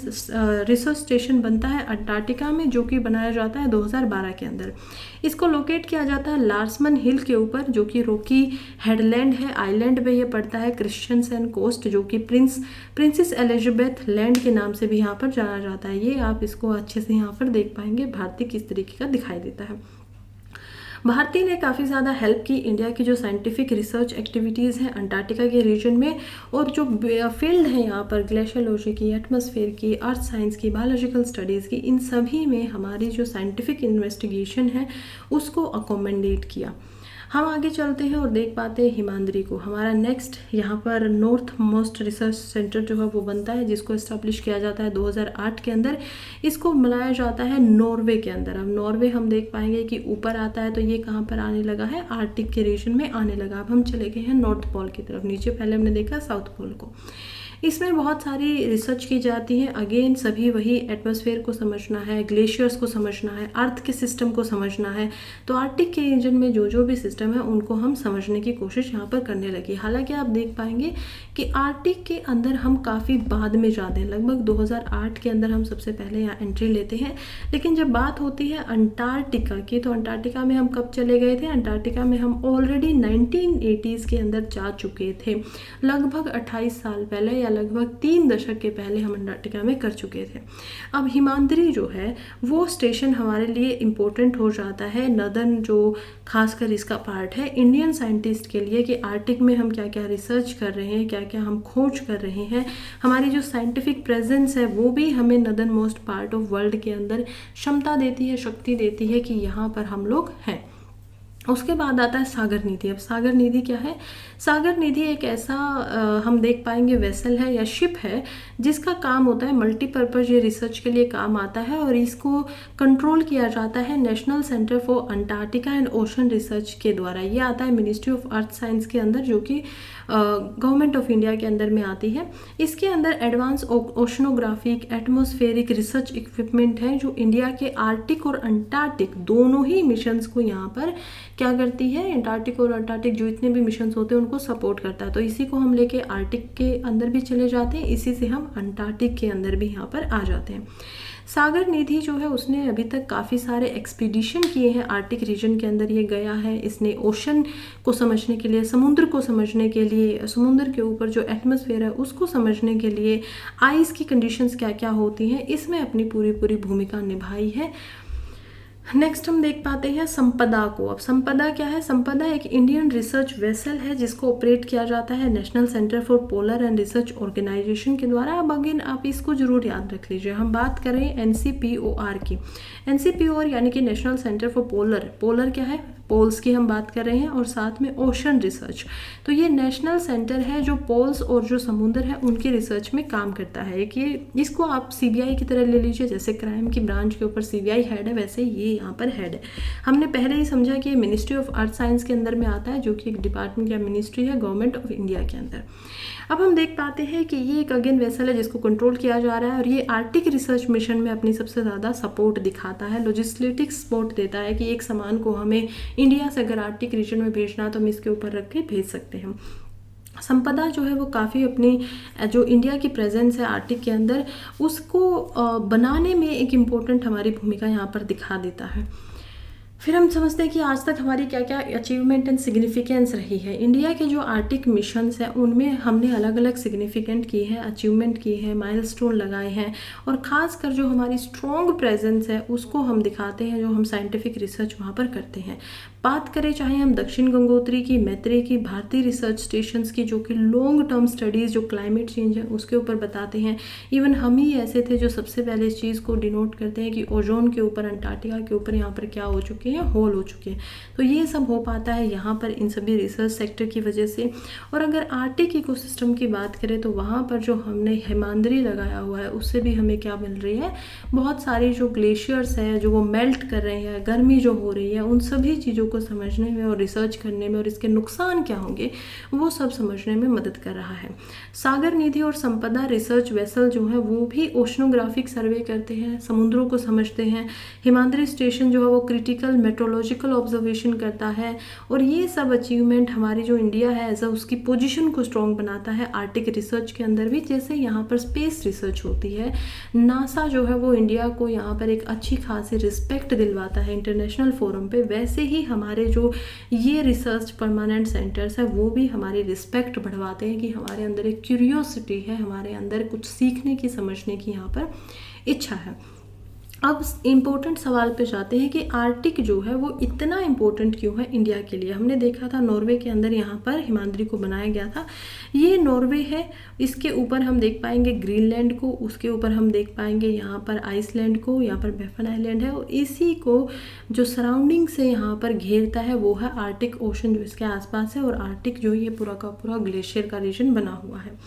रिसर्च स्टेशन बनता है अंटार्कटिका में, जो कि बनाया जाता है 2012 के अंदर। इसको लोकेट किया जाता है लार्समन हिल के ऊपर जो कि रॉकी हेडलैंड है, आइलैंड पे ये पड़ता है। क्रिश्चियनसन कोस्ट जो कि प्रिंसेस एलिजाबेथ लैंड के नाम से भी यहाँ पर जाना जाता है। ये आप इसको अच्छे से यहाँ पर देख पाएंगे भारती किस तरीके का दिखाई देता है। भारती ने काफ़ी ज़्यादा हेल्प की इंडिया की जो साइंटिफिक रिसर्च एक्टिविटीज़ हैं अंटार्कटिका के रीजन में, और जो फील्ड है यहाँ पर ग्लेशियोलॉजी की, एटमॉस्फेयर की, अर्थ साइंस की, बायोलॉजिकल स्टडीज़ की, इन सभी में हमारी जो साइंटिफिक इन्वेस्टिगेशन है उसको अकोमोडेट किया। हम आगे चलते हैं और देख पाते हैं हिमाद्री को। हमारा नेक्स्ट यहाँ पर नॉर्थ मोस्ट रिसर्च सेंटर जो है वो बनता है, जिसको इस्टेब्लिश किया जाता है 2008 के अंदर। इसको बनाया जाता है नॉर्वे के अंदर। अब नॉर्वे हम देख पाएंगे कि ऊपर आता है, तो ये कहाँ पर आने लगा है? आर्कटिक के रीजन में आने लगा। अब हम चले गए हैं नॉर्थ पोल की तरफ। नीचे पहले हमने देखा साउथ पोल को। इसमें बहुत सारी रिसर्च की जाती है। अगेन सभी वही एटमॉस्फेयर को समझना है, ग्लेशियर्स को समझना है, अर्थ के सिस्टम को समझना है। तो आर्कटिक के रीजन में जो जो भी सिस्टम है उनको हम समझने की कोशिश यहाँ पर करने लगी। हालांकि आप देख पाएंगे कि आर्कटिक के अंदर हम काफ़ी बाद में जाते हैं। लगभग 2008 के अंदर हम सबसे पहले यहाँ एंट्री लेते हैं। लेकिन जब बात होती है अंटार्कटिका की, तो अंटार्कटिका में हम कब चले गए थे? अंटार्कटिका में हम ऑलरेडी 1980s के अंदर जा चुके थे, लगभग 28 साल पहले या लगभग 3 दशक के पहले हम अंटार्कटिका में कर चुके थे। अब हिमाद्री जो है वो स्टेशन हमारे लिए इम्पोर्टेंट हो जाता है, नदर्न जो खासकर इसका पार्ट है इंडियन साइंटिस्ट के लिए, कि आर्टिक में हम क्या क्या रिसर्च कर रहे हैं, क्या क्या हम खोज कर रहे हैं। हमारी जो साइंटिफिक प्रेजेंस है वो भी हमें northern most part of world के अंदर क्षमता देती है, शक्ति देती है कि यहाँ पर हम लोग हैं। उसके बाद आता है सागर निधि। अब सागर निधि क्या है? सागर निधि एक ऐसा हम देख पाएंगे वेसल है या शिप है जिसका काम होता है मल्टीपर्पज़, ये रिसर्च के लिए काम आता है और इसको कंट्रोल किया जाता है national centre for Antarctica and ocean research के द्वारा। ये आता है मिनिस्ट्री ऑफ अर्थ साइंस के अंदर, जो कि गवर्नमेंट ऑफ इंडिया के अंदर में आती है। इसके अंदर advance oceanographic atmospheric research equipment है जो इंडिया के आर्टिक और अंटार्कटिक दोनों ही मिशंस को यहाँ पर क्या करती है, अंटार्कटिक और अंटार्कटिक जो इतने भी मिशंस होते हैं उनको सपोर्ट करता है। तो इसी को हम लेके आर्टिक के अंदर भी चले जाते हैं, इसी से हम अंटार्कटिक के अंदर भी यहाँ पर आ जाते हैं। सागर निधि जो है उसने अभी तक काफ़ी सारे एक्सपीडिशन किए हैं आर्टिक रीजन के अंदर, ये गया है। इसने ओशन को समझने के लिए, समुद्र को समझने के लिए, समुद्र के ऊपर जो एटमॉस्फेयर है उसको समझने के लिए, आइस की कंडीशंस क्या क्या होती हैं, इसमें अपनी पूरी भूमिका निभाई है। नेक्स्ट हम देख पाते हैं संपदा को। अब संपदा क्या है? संपदा एक इंडियन रिसर्च वेसल है जिसको ऑपरेट किया जाता है national centre for polar and research organisation के द्वारा। अब अगेन आप इसको जरूर याद रख लीजिए। हम बात करें NCPOR की। NCPOR यानी कि नेशनल सेंटर फॉर पोलर क्या है? पोल्स की हम बात कर रहे हैं, और साथ में ओशन रिसर्च। तो ये नेशनल सेंटर है जो पोल्स और जो समुद्र है उनकी रिसर्च में काम करता है। कि इसको आप CBI की तरह ले लीजिए, जैसे क्राइम की ब्रांच के ऊपर CBI हेड है, वैसे ये यहाँ पर हेड है। हमने पहले ही समझा कि मिनिस्ट्री ऑफ अर्थ साइंस के अंदर में आता है, जो कि एक डिपार्टमेंट या मिनिस्ट्री है गवर्नमेंट ऑफ इंडिया के अंदर। अब हम देख पाते हैं कि ये एक अगेन वेसल है जिसको कंट्रोल किया जा रहा है, और ये आर्टिक रिसर्च मिशन में अपनी सबसे ज़्यादा सपोर्ट दिखाता है, लॉजिस्टिक सपोर्ट देता है कि एक सामान को हमें इंडिया से अगर आर्टिक रीजन में भेजना है तो हम इसके ऊपर रख के भेज सकते हैं। संपदा जो है वो काफ़ी अपनी जो इंडिया की प्रेजेंस है आर्टिक के अंदर उसको बनाने में एक इम्पोर्टेंट हमारी भूमिका यहाँ पर दिखा देता है। फिर हम समझते हैं कि आज तक हमारी क्या क्या अचीवमेंट एंड सिग्निफिकेंस रही है। इंडिया के जो आर्टिक मिशंस हैं उनमें हमने अलग अलग सिग्निफिकेंट किए हैं, अचीवमेंट किए हैं, माइलस्टोन लगाए हैं, और ख़ासकर जो हमारी स्ट्रॉन्ग प्रेजेंस है उसको हम दिखाते हैं, जो हम साइंटिफिक रिसर्च वहाँ पर करते हैं। बात करें चाहे हम दक्षिण गंगोत्री की, मैत्री की, भारतीय रिसर्च स्टेशंस की, जो कि लॉन्ग टर्म स्टडीज़ जो क्लाइमेट चेंज है उसके ऊपर बताते हैं। इवन हम ही ऐसे थे जो सबसे पहले इस चीज़ को डिनोट करते हैं कि ओजोन के ऊपर, अंटार्कटिका के ऊपर यहाँ पर क्या हो चुके हैं, होल हो चुके हैं। तो ये सब हो पाता है यहाँ पर इन सभी रिसर्च सेक्टर की वजह से। और अगर आर्टिक इकोसिस्टम की बात करें तो वहाँ पर जो हमने हिमाद्री लगाया हुआ है उससे भी हमें क्या मिल रही है, बहुत सारी जो ग्लेशियर्स है जो वो मेल्ट कर रहे हैं, गर्मी जो हो रही है, उन सभी चीज़ों को समझने में और रिसर्च करने में और इसके नुकसान क्या होंगे वो सब समझने में मदद कर रहा है। सागर निधि और संपदा रिसर्च वेसल जो है वो भी ओशनोग्राफिक सर्वे करते हैं, समुद्रों को समझते हैं। हिमाद्री स्टेशन जो है वो क्रिटिकल मेट्रोलॉजिकल ऑब्जर्वेशन करता है, और ये सब अचीवमेंट हमारी जो इंडिया है एज उसकी पोजीशन को स्ट्रॉन्ग बनाता है आर्टिक रिसर्च के अंदर भी। जैसे यहाँ पर स्पेस रिसर्च होती है, नासा जो है वो इंडिया को यहाँ पर एक अच्छी खासी रिस्पेक्ट दिलवाता है इंटरनेशनल फोरम पे, वैसे ही हमारे जो ये रिसर्च परमानेंट सेंटर्स है वो भी हमारी रिस्पेक्ट बढ़वाते हैं कि हमारे अंदर एक क्यूरियोसिटी है, हमारे अंदर कुछ सीखने की, समझने की यहाँ पर इच्छा है। अब इम्पोर्टेंट सवाल पे जाते हैं कि आर्टिक जो है वो इतना इम्पोर्टेंट क्यों है इंडिया के लिए। हमने देखा था नॉर्वे के अंदर यहाँ पर हिमाद्री को बनाया गया था, ये नॉर्वे है। इसके ऊपर हम देख पाएंगे ग्रीनलैंड को, उसके ऊपर हम देख पाएंगे यहाँ पर आइसलैंड को, यहाँ पर बैफन आइलैंड है, और इसी को जो सराउंडिंग से यहाँ पर घेरता है वो है आर्टिक ओशन जो इसके आसपास है, और आर्टिक जो ये पूरा का पूरा ग्लेशियर का रीजन बना हुआ है।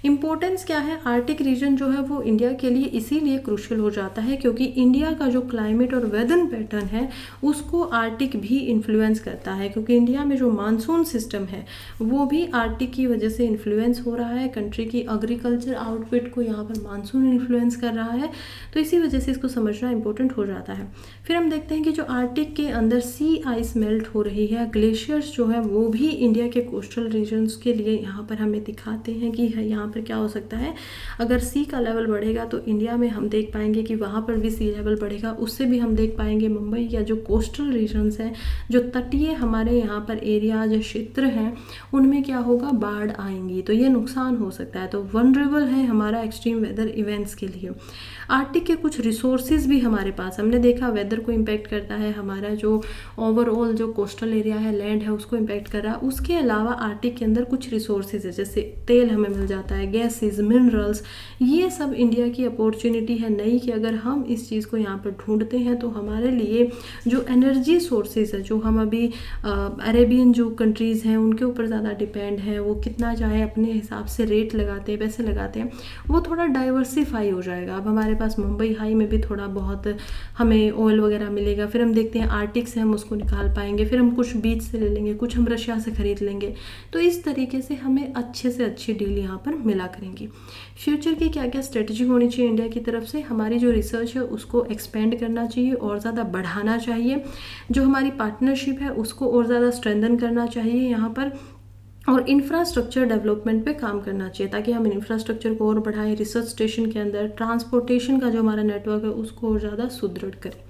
इम्पोर्टेंस क्या है, आर्टिक रीजन जो है वो इंडिया के लिए इसीलिए क्रूशियल हो जाता है क्योंकि इंडिया का जो क्लाइमेट और वेदर पैटर्न है उसको आर्टिक भी इन्फ्लुएंस करता है, क्योंकि इंडिया में जो मानसून सिस्टम है वो भी आर्टिक की वजह से इन्फ्लुएंस हो रहा है। कंट्री की एग्रीकल्चर आउटपुट को यहाँ पर मानसून इन्फ्लुएंस कर रहा है, तो इसी वजह से इसको समझना इंपॉर्टेंट हो जाता है। फिर हम देखते हैं कि जो आर्टिक के अंदर सी आइस मेल्ट हो रही है, ग्लेशियर्स जो है वो भी इंडिया के कोस्टल रीजन्स के लिए यहाँ पर हमें दिखाते हैं कि यहाँ पर क्या हो सकता है, अगर सी का लेवल बढ़ेगा तो इंडिया में हम देख पाएंगे कि वहाँ पर भी सी लेवल बढ़ेगा। उससे भी हम देख पाएंगे मुंबई या जो कोस्टल रीजन्स हैं, जो तटीय हमारे यहाँ पर एरियाज क्षेत्र हैं, उनमें क्या होगा, बाढ़ आएंगी, तो ये नुकसान हो सकता है। तो वनरेबल है हमारा एक्सट्रीम वेदर इवेंट्स के लिए। आर्टिक के कुछ रिसोर्सेज भी हमारे पास, हमने देखा वेदर को इम्पेक्ट करता है, हमारा जो ओवरऑल जो कोस्टल एरिया है, लैंड है, उसको इम्पेक्ट कर रहा है। उसके अलावा आर्टिक के अंदर कुछ रिसोर्सेज है, जैसे तेल हमें मिल जाता है, गैसेज, मिनरल्स, ये सब इंडिया की अपॉर्चुनिटी है नई कि अगर हम इस चीज़ को यहाँ पर ढूंढते हैं तो हमारे लिए जो एनर्जी सोर्सेज है, जो हम अभी अरेबियन जो कंट्रीज़ हैं उनके ऊपर ज़्यादा डिपेंड है, वो कितना चाहे अपने हिसाब से रेट लगाते हैं, पैसे लगाते हैं, वो थोड़ा डाइवर्सिफाई हो जाएगा। अब हमारे पास मुंबई हाई में भी थोड़ा बहुत हमें ऑयल वगैरह मिलेगा, फिर हम देखते हैं आर्टिक से हम उसको निकाल पाएंगे, फिर हम कुछ बीच से ले लेंगे, कुछ हम रशिया से खरीद लेंगे। तो इस तरीके से हमें अच्छे से अच्छी डील यहाँ पर मिला करेंगी। फ्यूचर की क्या क्या स्ट्रेटजी होनी चाहिए इंडिया की तरफ से, हमारी जो रिसर्च है उसको एक्सपेंड करना चाहिए और ज़्यादा बढ़ाना चाहिए, जो हमारी पार्टनरशिप है उसको और ज़्यादा स्ट्रेंथन करना चाहिए यहाँ पर, और इंफ्रास्ट्रक्चर डेवलपमेंट पे काम करना चाहिए ताकि हम इंफ्रास्ट्रक्चर को और बढ़ाएं, रिसर्च स्टेशन के अंदर ट्रांसपोर्टेशन का जो हमारा नेटवर्क है उसको और ज़्यादा सुदृढ़ करें।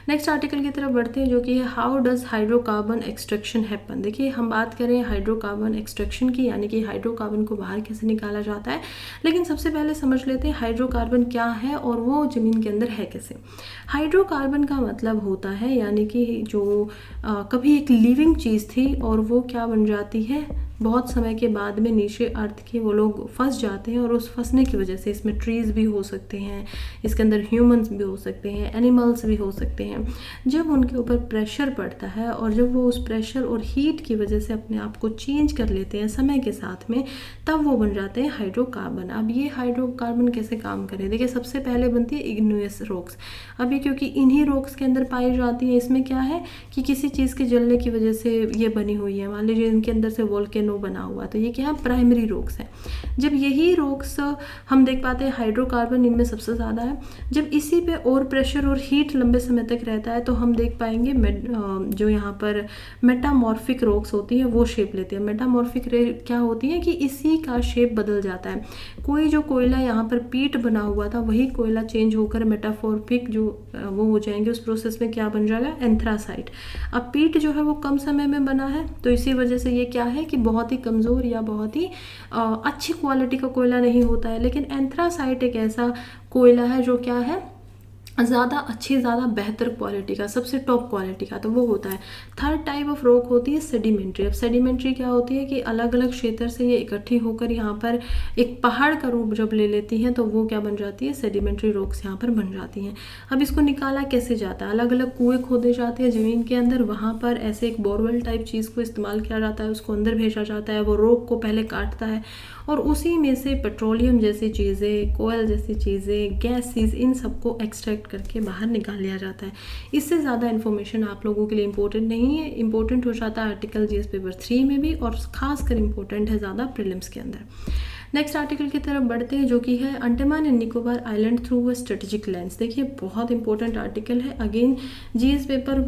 नेक्स्ट आर्टिकल की तरफ बढ़ते हैं, जो कि है how does hydrocarbon extraction happen. देखिए हम बात करें हाइड्रोकार्बन एक्सट्रैक्शन की, यानी कि हाइड्रोकार्बन को बाहर कैसे निकाला जाता है, लेकिन सबसे पहले समझ लेते हैं हाइड्रोकार्बन क्या है और वो ज़मीन के अंदर है कैसे। हाइड्रोकार्बन का मतलब होता है यानी कि जो कभी एक लिविंग चीज़ थी और वो क्या बन जाती है, बहुत समय के बाद में नीचे अर्थ के वो लोग फंस जाते हैं, और उस फंसने की वजह से इसमें ट्रीज़ भी हो सकते हैं, इसके अंदर ह्यूमंस भी हो सकते हैं, एनिमल्स भी हो सकते हैं। जब उनके ऊपर प्रेशर पड़ता है और जब वो उस प्रेशर और हीट की वजह से अपने आप को चेंज कर लेते हैं समय के साथ में, तब वो बन जाते हैं हाइड्रोकार्बन। अब ये हाइड्रोकार्बन कैसे काम करें, देखिए सबसे पहले बनती है इग्नियस रॉक्स। अभी क्योंकि इन्हीं रॉक्स के अंदर पाई जाती है, इसमें क्या है कि किसी चीज़ के जलने की वजह से ये बनी हुई है, मान लीजिए इनके अंदर से वोल्केनो बना हुआ, तो ये क्या है, प्राइमरी रॉक्स है। जब यही रॉक्स हम देख पाते हैं हाइड्रोकार्बन इनमें सबसे ज़्यादा है, जब इसी पे और प्रेशर और हीट लंबे समय तक रहता है तो हम देख पाएंगे जो यहाँ पर मेटामॉर्फिक रॉक्स होती है वो शेप लेती है। मेटामॉर्फिक क्या होती है कि इसी का शेप बदल जाता है, कोई जो कोयला यहाँ पर पीट बना हुआ था वही कोयला चेंज होकर मेटामॉर्फिक जो वो हो जाएंगे, उस प्रोसेस में क्या बन जाएगा, एंथ्रासाइट। अब पीट जो है वो कम समय में बना है, तो इसी वजह से ये क्या है कि बहुत ही कमज़ोर या बहुत ही अच्छी क्वालिटी का कोयला नहीं होता है। लेकिन एंथ्रासाइट एक ऐसा कोयला है जो क्या है, ज़्यादा अच्छी, ज़्यादा बेहतर क्वालिटी का, सबसे टॉप क्वालिटी का, तो वो होता है। थर्ड टाइप ऑफ रॉक होती है सेडिमेंट्री। अब सेडिमेंट्री क्या होती है कि अलग अलग क्षेत्र से ये इकट्ठी होकर यहाँ पर एक पहाड़ का रूप जब ले लेती हैं तो वो क्या बन जाती है, सेडिमेंट्री रॉक्स यहाँ पर बन जाती हैं। अब इसको निकाला कैसे जाता है, अलग अलग कुएँ खोदे जाते हैं ज़मीन के अंदर, वहाँ पर ऐसे एक बोरवेल टाइप चीज़ को इस्तेमाल किया जाता है, उसको अंदर भेजा जाता है, वो रॉक को पहले काटता है और उसी में से पेट्रोलियम जैसी चीज़ें, कोयल जैसी चीज़ें, गैसेस, इन सबको एक्सट्रैक्ट करके बाहर निकाल लिया जाता है। इससे ज़्यादा इन्फॉर्मेशन आप लोगों के लिए इम्पोर्टेंट नहीं है, इम्पोर्टेंट हो जाता है आर्टिकल जीएस पेपर 3 में भी, और खासकर इम्पोर्टेंट है ज़्यादा प्रीलिम्स के अंदर। नेक्स्ट आर्टिकल की तरफ बढ़ते हैं, जो कि है Andaman and Nicobar island through a strategic lens. देखिए बहुत इंपॉर्टेंट आर्टिकल है, अगेन जीएस पेपर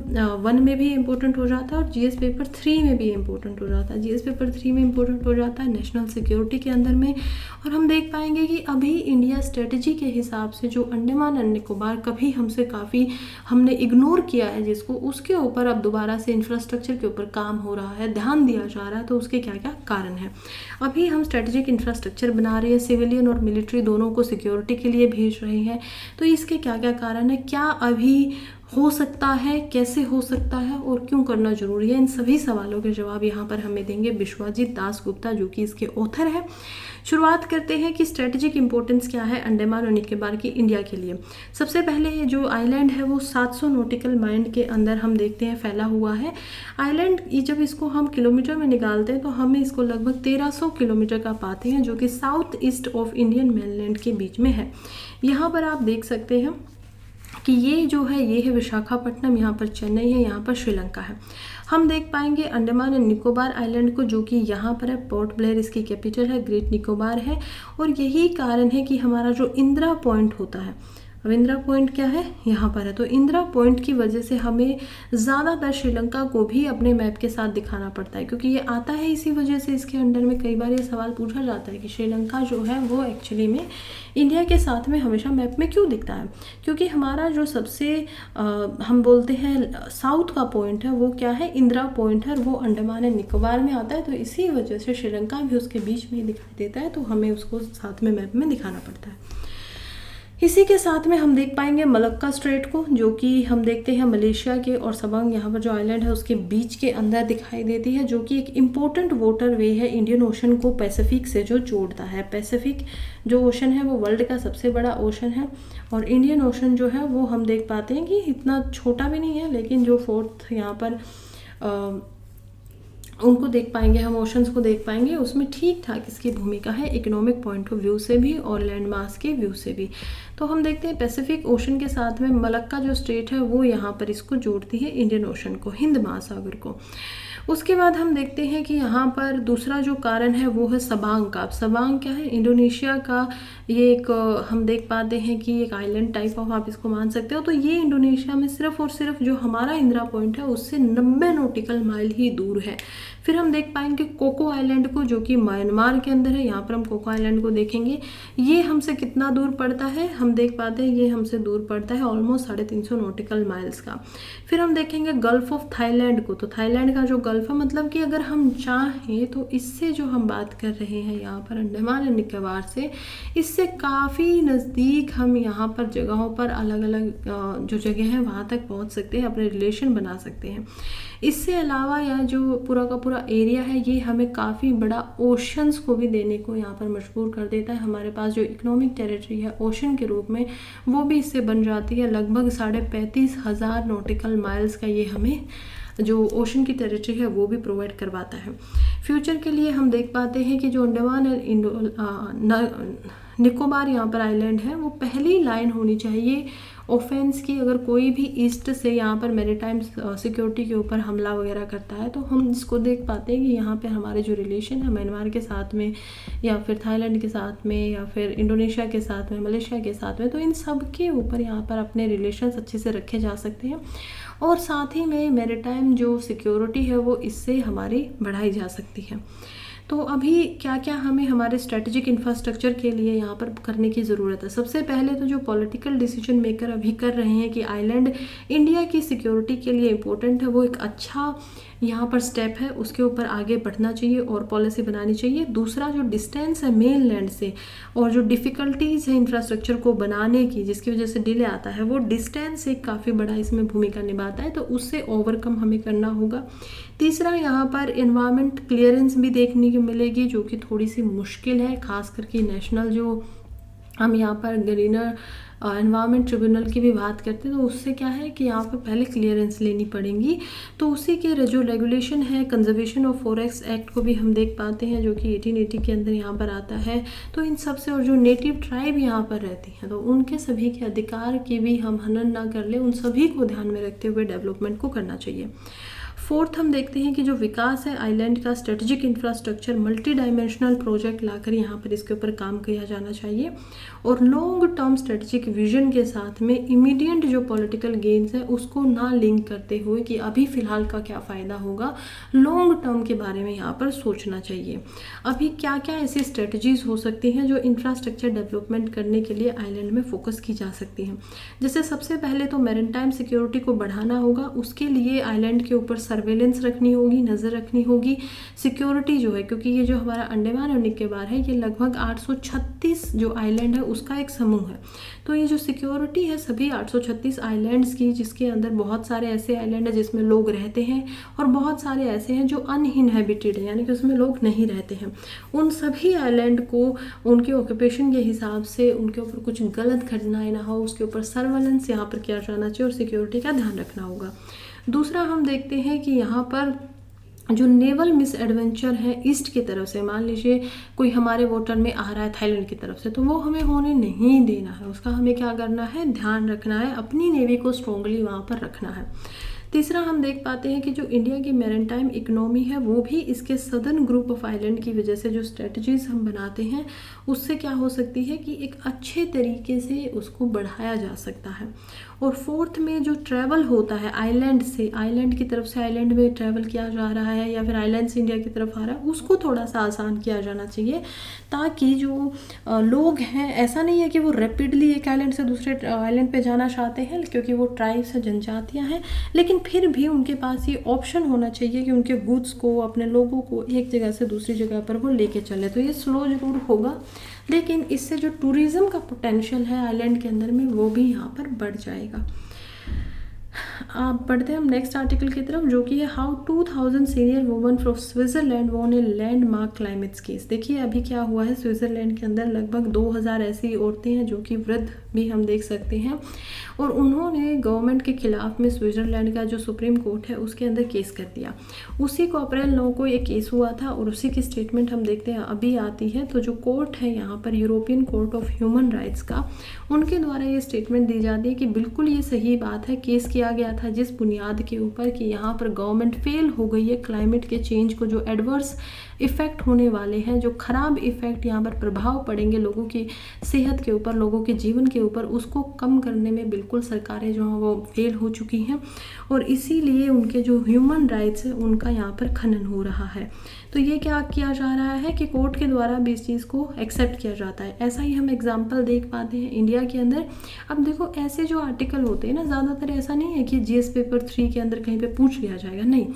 1 में भी इंपॉर्टेंट हो जाता है और जीएस पेपर 3 में भी इंपॉर्टेंट हो जाता है। जीएस पेपर 3 में इंपॉर्टेंट हो जाता है नेशनल सिक्योरिटी के अंदर में, और हम देख पाएंगे कि अभी इंडिया स्ट्रेटजी के हिसाब से जो अंडमान एंड निकोबार कभी हमसे काफ़ी हमने इग्नोर किया है जिसको, उसके ऊपर अब दोबारा से इंफ्रास्ट्रक्चर के ऊपर काम हो रहा है, ध्यान दिया जा रहा है। तो उसके क्या क्या कारण है, अभी हम स्ट्रेटेजिक इंफ्रास्ट्रक्चर बना रहे हैं, सिविलियन और मिलिट्री दोनों को सिक्योरिटी के लिए भेज रहे हैं, तो इसके क्या क्या कारण है, क्या अभी हो सकता है, कैसे हो सकता है और क्यों करना जरूरी है, इन सभी सवालों के जवाब यहाँ पर हमें देंगे विश्वजीत दास गुप्ता, जो कि इसके ऑथर है। शुरुआत करते हैं कि स्ट्रेटेजिक इंपॉर्टेंस क्या है अंडमान और निकोबार की इंडिया के लिए। सबसे पहले ये जो आइलैंड है वो 700 नॉटिकल माइल के अंदर हम देखते हैं फैला हुआ है। आइलैंड जब इसको हम किलोमीटर में निकालते हैं तो हमें इसको लगभग 1300 किलोमीटर का पाते हैं, जो कि south east of Indian mainland के बीच में है। यहाँ पर आप देख सकते हैं कि ये जो है ये है विशाखापट्टनम, यहाँ पर चेन्नई है, यहाँ पर श्रीलंका है। हम देख पाएंगे अंडमान एंड निकोबार आइलैंड को, जो कि यहाँ पर है पोर्ट ब्लेयर इसकी कैपिटल है, ग्रेट निकोबार है, और यही कारण है कि हमारा जो इंदिरा पॉइंट होता है, अब इंदिरा पॉइंट क्या है, यहाँ पर है। तो इंदिरा पॉइंट की वजह से हमें ज़्यादातर श्रीलंका को भी अपने मैप के साथ दिखाना पड़ता है, क्योंकि ये आता है इसी वजह से। इसके अंडर में कई बार ये सवाल पूछा जाता है कि श्रीलंका जो है वो एक्चुअली में इंडिया के साथ में हमेशा मैप में क्यों दिखता है, क्योंकि हमारा जो सबसे हम बोलते हैं साउथ का पॉइंट है वो क्या है, इंदिरा पॉइंट है, और वो अंडमान एंड निकोबार में आता है। तो इसी वजह से श्रीलंका भी उसके बीच में ही दिखाई देता है, तो हमें उसको साथ में मैप में दिखाना पड़ता है। इसी के साथ में हम देख पाएंगे मलक्का स्ट्रेट को, जो कि हम देखते हैं मलेशिया के और सबंग यहाँ पर जो आइलैंड है उसके बीच के अंदर दिखाई देती है, जो कि एक इम्पोर्टेंट वाटर वे है इंडियन ओशन को पैसिफिक से जो जोड़ता है। पैसिफिक जो ओशन है वो वर्ल्ड का सबसे बड़ा ओशन है, और इंडियन ओशन जो है वो हम देख पाते हैं कि इतना छोटा भी नहीं है, लेकिन जो फोर्थ यहाँ पर उनको देख पाएंगे, हम ओशंस को देख पाएंगे, उसमें ठीक ठाक इसकी भूमिका है इकोनॉमिक पॉइंट ऑफ व्यू से भी और लैंड मास के व्यू से भी। तो हम देखते हैं पैसिफिक ओशन के साथ में मलक्का जो स्टेट है वो यहाँ पर इसको जोड़ती है इंडियन ओशन को, हिंद महासागर को। उसके बाद हम देखते हैं कि यहाँ पर दूसरा जो कारण है वो है सबांग का। अब सबांग क्या है, इंडोनेशिया का ये एक हम देख पाते हैं कि एक आइलैंड टाइप ऑफ आप इसको मान सकते हो। तो ये इंडोनेशिया में सिर्फ और सिर्फ जो हमारा इंदिरा पॉइंट है उससे 90 नॉटिकल माइल ही दूर है। फिर हम देख पाएंगे कोको आइलैंड को, जो कि म्यांमार के अंदर है। यहाँ पर हम कोको आइलैंड को देखेंगे, ये हमसे कितना दूर पड़ता है, हम देख पाते हैं ये हमसे दूर पड़ता है ऑलमोस्ट 350 नॉटिकल माइल्स का। फिर हम देखेंगे गल्फ ऑफ थाईलैंड को। तो थाईलैंड का जो गल्फ है, मतलब कि अगर हम चाहें तो इससे जो हम बात कर रहे हैं यहाँ पर अंडमान एंड निकोबार से, इससे काफ़ी नज़दीक हम यहाँ पर जगहों पर अलग अलग जो जगह है वहाँ तक पहुँच सकते हैं, अपने रिलेशन बना सकते हैं। इससे अलावा यह जो पूरा का पूरा एरिया है ये हमें काफ़ी बड़ा ओशंस को भी देने को यहाँ पर मजबूर कर देता है। हमारे पास जो इकोनॉमिक टेरिटरी है ओशन के रूप में वो भी इससे बन जाती है। लगभग 35,500 नॉटिकल माइल्स का ये हमें जो ओशन की टेरिटरी है वो भी प्रोवाइड करवाता है। फ्यूचर के लिए हम देख पाते हैं कि जो अंडमान निकोबार यहाँ पर आइलैंड है वो पहली लाइन होनी चाहिए ऑफेंस की। अगर कोई भी ईस्ट से यहाँ पर मैरीटाइम सिक्योरिटी के ऊपर हमला वगैरह करता है तो हम इसको देख पाते हैं कि यहाँ पे हमारे जो रिलेशन है म्यांमार के साथ में, या फिर थाईलैंड के साथ में, या फिर इंडोनेशिया के साथ में, मलेशिया के साथ में, तो इन सब के ऊपर यहाँ पर अपने रिलेशंस अच्छे से रखे जा सकते हैं। और साथ ही में मैरीटाइम जो सिक्योरिटी है वो इससे हमारी बढ़ाई जा सकती है। तो अभी क्या क्या हमें हमारे स्ट्रेटेजिक इंफ्रास्ट्रक्चर के लिए यहाँ पर करने की ज़रूरत है। सबसे पहले तो जो पॉलिटिकल डिसीजन मेकर अभी कर रहे हैं कि आइलैंड इंडिया की सिक्योरिटी के लिए इम्पोर्टेंट है, वो एक अच्छा यहाँ पर स्टेप है, उसके ऊपर आगे बढ़ना चाहिए और पॉलिसी बनानी चाहिए। दूसरा जो डिस्टेंस है मेन लैंड से और जो डिफ़िकल्टीज़ है इंफ्रास्ट्रक्चर को बनाने की जिसकी वजह से डिले आता है, वो डिस्टेंस एक काफ़ी बड़ा इसमें भूमिका निभाता है, तो उससे ओवरकम हमें करना होगा। तीसरा यहाँ पर एनवायरनमेंट क्लियरेंस भी देखने को मिलेगी जो कि थोड़ी सी मुश्किल है, खास करके नेशनल जो हम यहाँ पर ग्रीनर एनवायरनमेंट ट्रिब्यूनल की भी बात करते हैं, तो उससे क्या है कि यहाँ पर पहले क्लियरेंस लेनी पड़ेगी। तो उसी के जो रेगुलेशन है कंजर्वेशन ऑफ फॉरेस्ट एक्ट को भी हम देख पाते हैं जो कि 1880 के अंदर यहाँ पर आता है। तो इन सब से, और जो नेटिव ट्राइब यहाँ पर रहती हैं तो उनके सभी के अधिकार की भी हम हनन ना कर ले, उन सभी को ध्यान में रखते हुए डेवलपमेंट को करना चाहिए। फोर्थ हम देखते हैं कि जो विकास है आइलैंड का, strategic infrastructure multi dimensional project लाकर यहाँ पर इसके ऊपर काम किया जाना चाहिए, और लॉन्ग टर्म स्ट्रेटजिक विजन के साथ में इमीडिएट जो पॉलिटिकल गेन्स है उसको ना लिंक करते हुए कि अभी फ़िलहाल का क्या फ़ायदा होगा, लॉन्ग टर्म के बारे में यहाँ पर सोचना चाहिए। अभी क्या क्या ऐसी स्ट्रेटजीज़ हो सकती हैं जो इंफ्रास्ट्रक्चर डेवलपमेंट करने के लिए आइलैंड में फोकस की जा सकती हैं। जैसे सबसे पहले तो मैरीटाइम सिक्योरिटी को बढ़ाना होगा, उसके लिए आइलैंड के ऊपर सर्वेलेंस रखनी होगी, नज़र रखनी होगी। सिक्योरिटी जो है, क्योंकि ये जो हमारा अंडमान और निकोबार है ये लगभग 836 जो आइलैंड है उसका एक समूह है, तो ये जो सिक्योरिटी है सभी 836 आइलैंड्स की, जिसके अंदर बहुत सारे ऐसे आइलैंड हैं जिसमें लोग रहते हैं और बहुत सारे ऐसे हैं जो अनइनहेबिटेड है, यानी कि उसमें लोग नहीं रहते हैं। उन सभी आइलैंड को उनके ऑक्यूपेशन के हिसाब से उनके ऊपर कुछ गलत घटनाएं ना हो, उसके ऊपर सर्वेलेंस यहाँ पर किया जाना चाहिए और सिक्योरिटी का ध्यान रखना होगा। दूसरा हम देखते हैं कि यहाँ पर जो नेवल मिस एडवेंचर है ईस्ट की तरफ से, मान लीजिए कोई हमारे वाटर में आ रहा है थाईलैंड की तरफ से, तो वो हमें होने नहीं देना है, उसका हमें क्या करना है, ध्यान रखना है, अपनी नेवी को स्ट्रॉन्गली वहाँ पर रखना है। तीसरा हम देख पाते हैं कि जो इंडिया की मैरीटाइम इकोनॉमी है वो भी इसके सदर्न ग्रुप ऑफ आइलैंड की वजह से जो स्ट्रेटजीज हम बनाते हैं उससे क्या हो सकती है कि एक अच्छे तरीके से उसको बढ़ाया जा सकता है। और फोर्थ में जो ट्रैवल होता है आइलैंड से, आइलैंड की तरफ से आइलैंड में ट्रैवल किया जा रहा है या फिर आइलैंड से इंडिया की तरफ आ रहा है, उसको थोड़ा सा आसान किया जाना चाहिए, ताकि जो लोग हैं, ऐसा नहीं है कि वो रैपिडली एक आइलैंड से दूसरे आइलैंड पे जाना चाहते हैं क्योंकि वो ट्राइब्स है, जनजातियाँ हैं, लेकिन फिर भी उनके पास ये ऑप्शन होना चाहिए कि उनके गुड्स को, अपने लोगों को एक जगह से दूसरी जगह पर वो लेके चले। तो ये स्लो जरूर होगा, लेकिन इससे जो टूरिज़्म का पोटेंशियल है आइलैंड के अंदर में वो भी यहाँ पर बढ़ जाएगा। आप पढ़ते हैं हम नेक्स्ट आर्टिकल की तरफ, जो कि है how 2000 senior woman from Switzerland won a landmark climate case. देखिए अभी क्या हुआ है, स्विट्ज़रलैंड के अंदर लगभग 2000 ऐसी औरतें हैं जो कि वृद्ध भी हम देख सकते हैं, और उन्होंने गवर्नमेंट के खिलाफ में स्विट्ज़रलैंड का जो सुप्रीम कोर्ट है उसके अंदर केस कर दिया। उसी को अप्रैल 9 को ये केस हुआ था और उसी की स्टेटमेंट हम देखते हैं अभी आती है। तो जो कोर्ट है यहाँ पर European court of human rights का, उनके द्वारा ये स्टेटमेंट दी जाती है कि बिल्कुल ये सही बात है, केस किया गया था जिस बुनियाद के ऊपर कि यहाँ पर गवर्नमेंट फेल हो गई है क्लाइमेट के चेंज को, जो एडवर्स इफ़ेक्ट होने वाले हैं, जो ख़राब इफ़ेक्ट यहाँ पर प्रभाव पड़ेंगे लोगों की सेहत के ऊपर, लोगों के जीवन के ऊपर, उसको कम करने में बिल्कुल सरकारें जो हैं वो फेल हो चुकी हैं, और इसीलिए उनके जो ह्यूमन राइट्स है उनका यहाँ पर खनन हो रहा है। तो ये क्या किया जा रहा है कि कोर्ट के द्वारा भी इस चीज़ को एक्सेप्ट किया जाता है। ऐसा ही हम एग्जाम्पल देख पाते हैं इंडिया के अंदर। अब देखो ऐसे जो आर्टिकल होते हैं ना, ज़्यादातर ऐसा नहीं है कि जीएस पेपर 3 के अंदर कहीं पे पूछ लिया जाएगा, नहीं,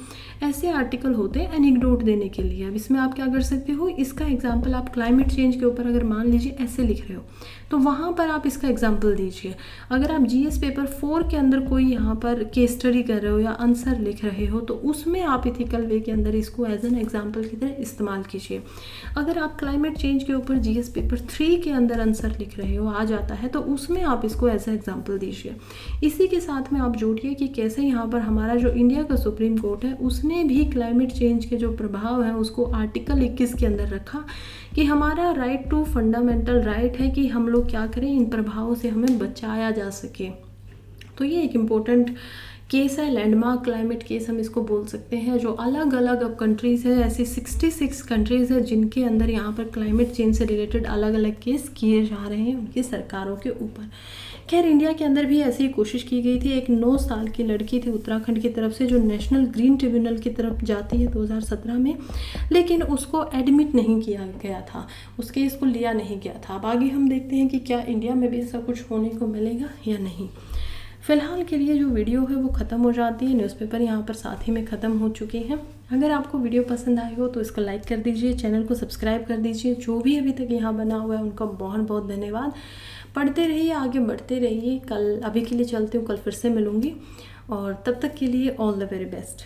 ऐसे आर्टिकल होते हैं एनेक्डोट देने के लिए। अब इसमें आप क्या कर सकते हो, इसका एग्जाम्पल आप क्लाइमेट चेंज के ऊपर अगर मान लीजिए ऐसे लिख रहे हो तो वहाँ पर आप इसका एग्जाम्पल दीजिए। अगर आप जीएस पेपर 4 के अंदर कोई यहाँ पर केस स्टडी कर रहे हो या आंसर लिख रहे हो तो उसमें आप इथिकल वे के अंदर इसको एज एन एग्जाम्पल की तरह इस्तेमाल कीजिए। अगर आप क्लाइमेट चेंज के ऊपर जीएस पेपर 3 के अंदर आंसर लिख रहे हो, आ जाता है, तो उसमें आप इसको एज ए एग्जाम्पल दीजिए। इसी के साथ में आप जोड़िए कि कैसे यहाँ पर हमारा जो इंडिया का सुप्रीम कोर्ट है उसने भी क्लाइमेट चेंज के जो प्रभाव हैं उसको आर्टिकल 21 के अंदर रखा कि हमारा राइट टू फंडामेंटल राइट है कि हम लोग क्या करें, इन प्रभावों से हमें बचाया जा सके। तो ये एक इम्पोर्टेंट केस है, लैंडमार्क क्लाइमेट केस हम इसको बोल सकते हैं, जो अलग अलग अब कंट्रीज़ है, ऐसी 66 कंट्रीज़ है जिनके अंदर यहाँ पर क्लाइमेट चेंज से रिलेटेड अलग अलग केस किए जा रहे हैं उनकी सरकारों के ऊपर। खैर इंडिया के अंदर भी ऐसी कोशिश की गई थी। एक 9 साल की लड़की थी उत्तराखंड की तरफ से जो नेशनल ग्रीन ट्रिब्यूनल की तरफ जाती है 2017 में, लेकिन उसको एडमिट नहीं किया गया था, उस केस को लिया नहीं गया था। अब आगे हम देखते हैं कि क्या इंडिया में भी ऐसा कुछ होने को मिलेगा या नहीं। फ़िलहाल के लिए जो वीडियो है वो ख़त्म हो जाती है, न्यूज़पेपर यहाँ पर साथ ही में ख़त्म हो चुके हैं। अगर आपको वीडियो पसंद आई हो तो इसको लाइक कर दीजिए, चैनल को सब्सक्राइब कर दीजिए। जो भी अभी तक यहाँ बना हुआ है उनका बहुत बहुत धन्यवाद। पढ़ते रहिए, आगे बढ़ते रहिए। अभी के लिए चलती हूँ, कल फिर से मिलूँगी, और तब तक के लिए ऑल द वेरी बेस्ट।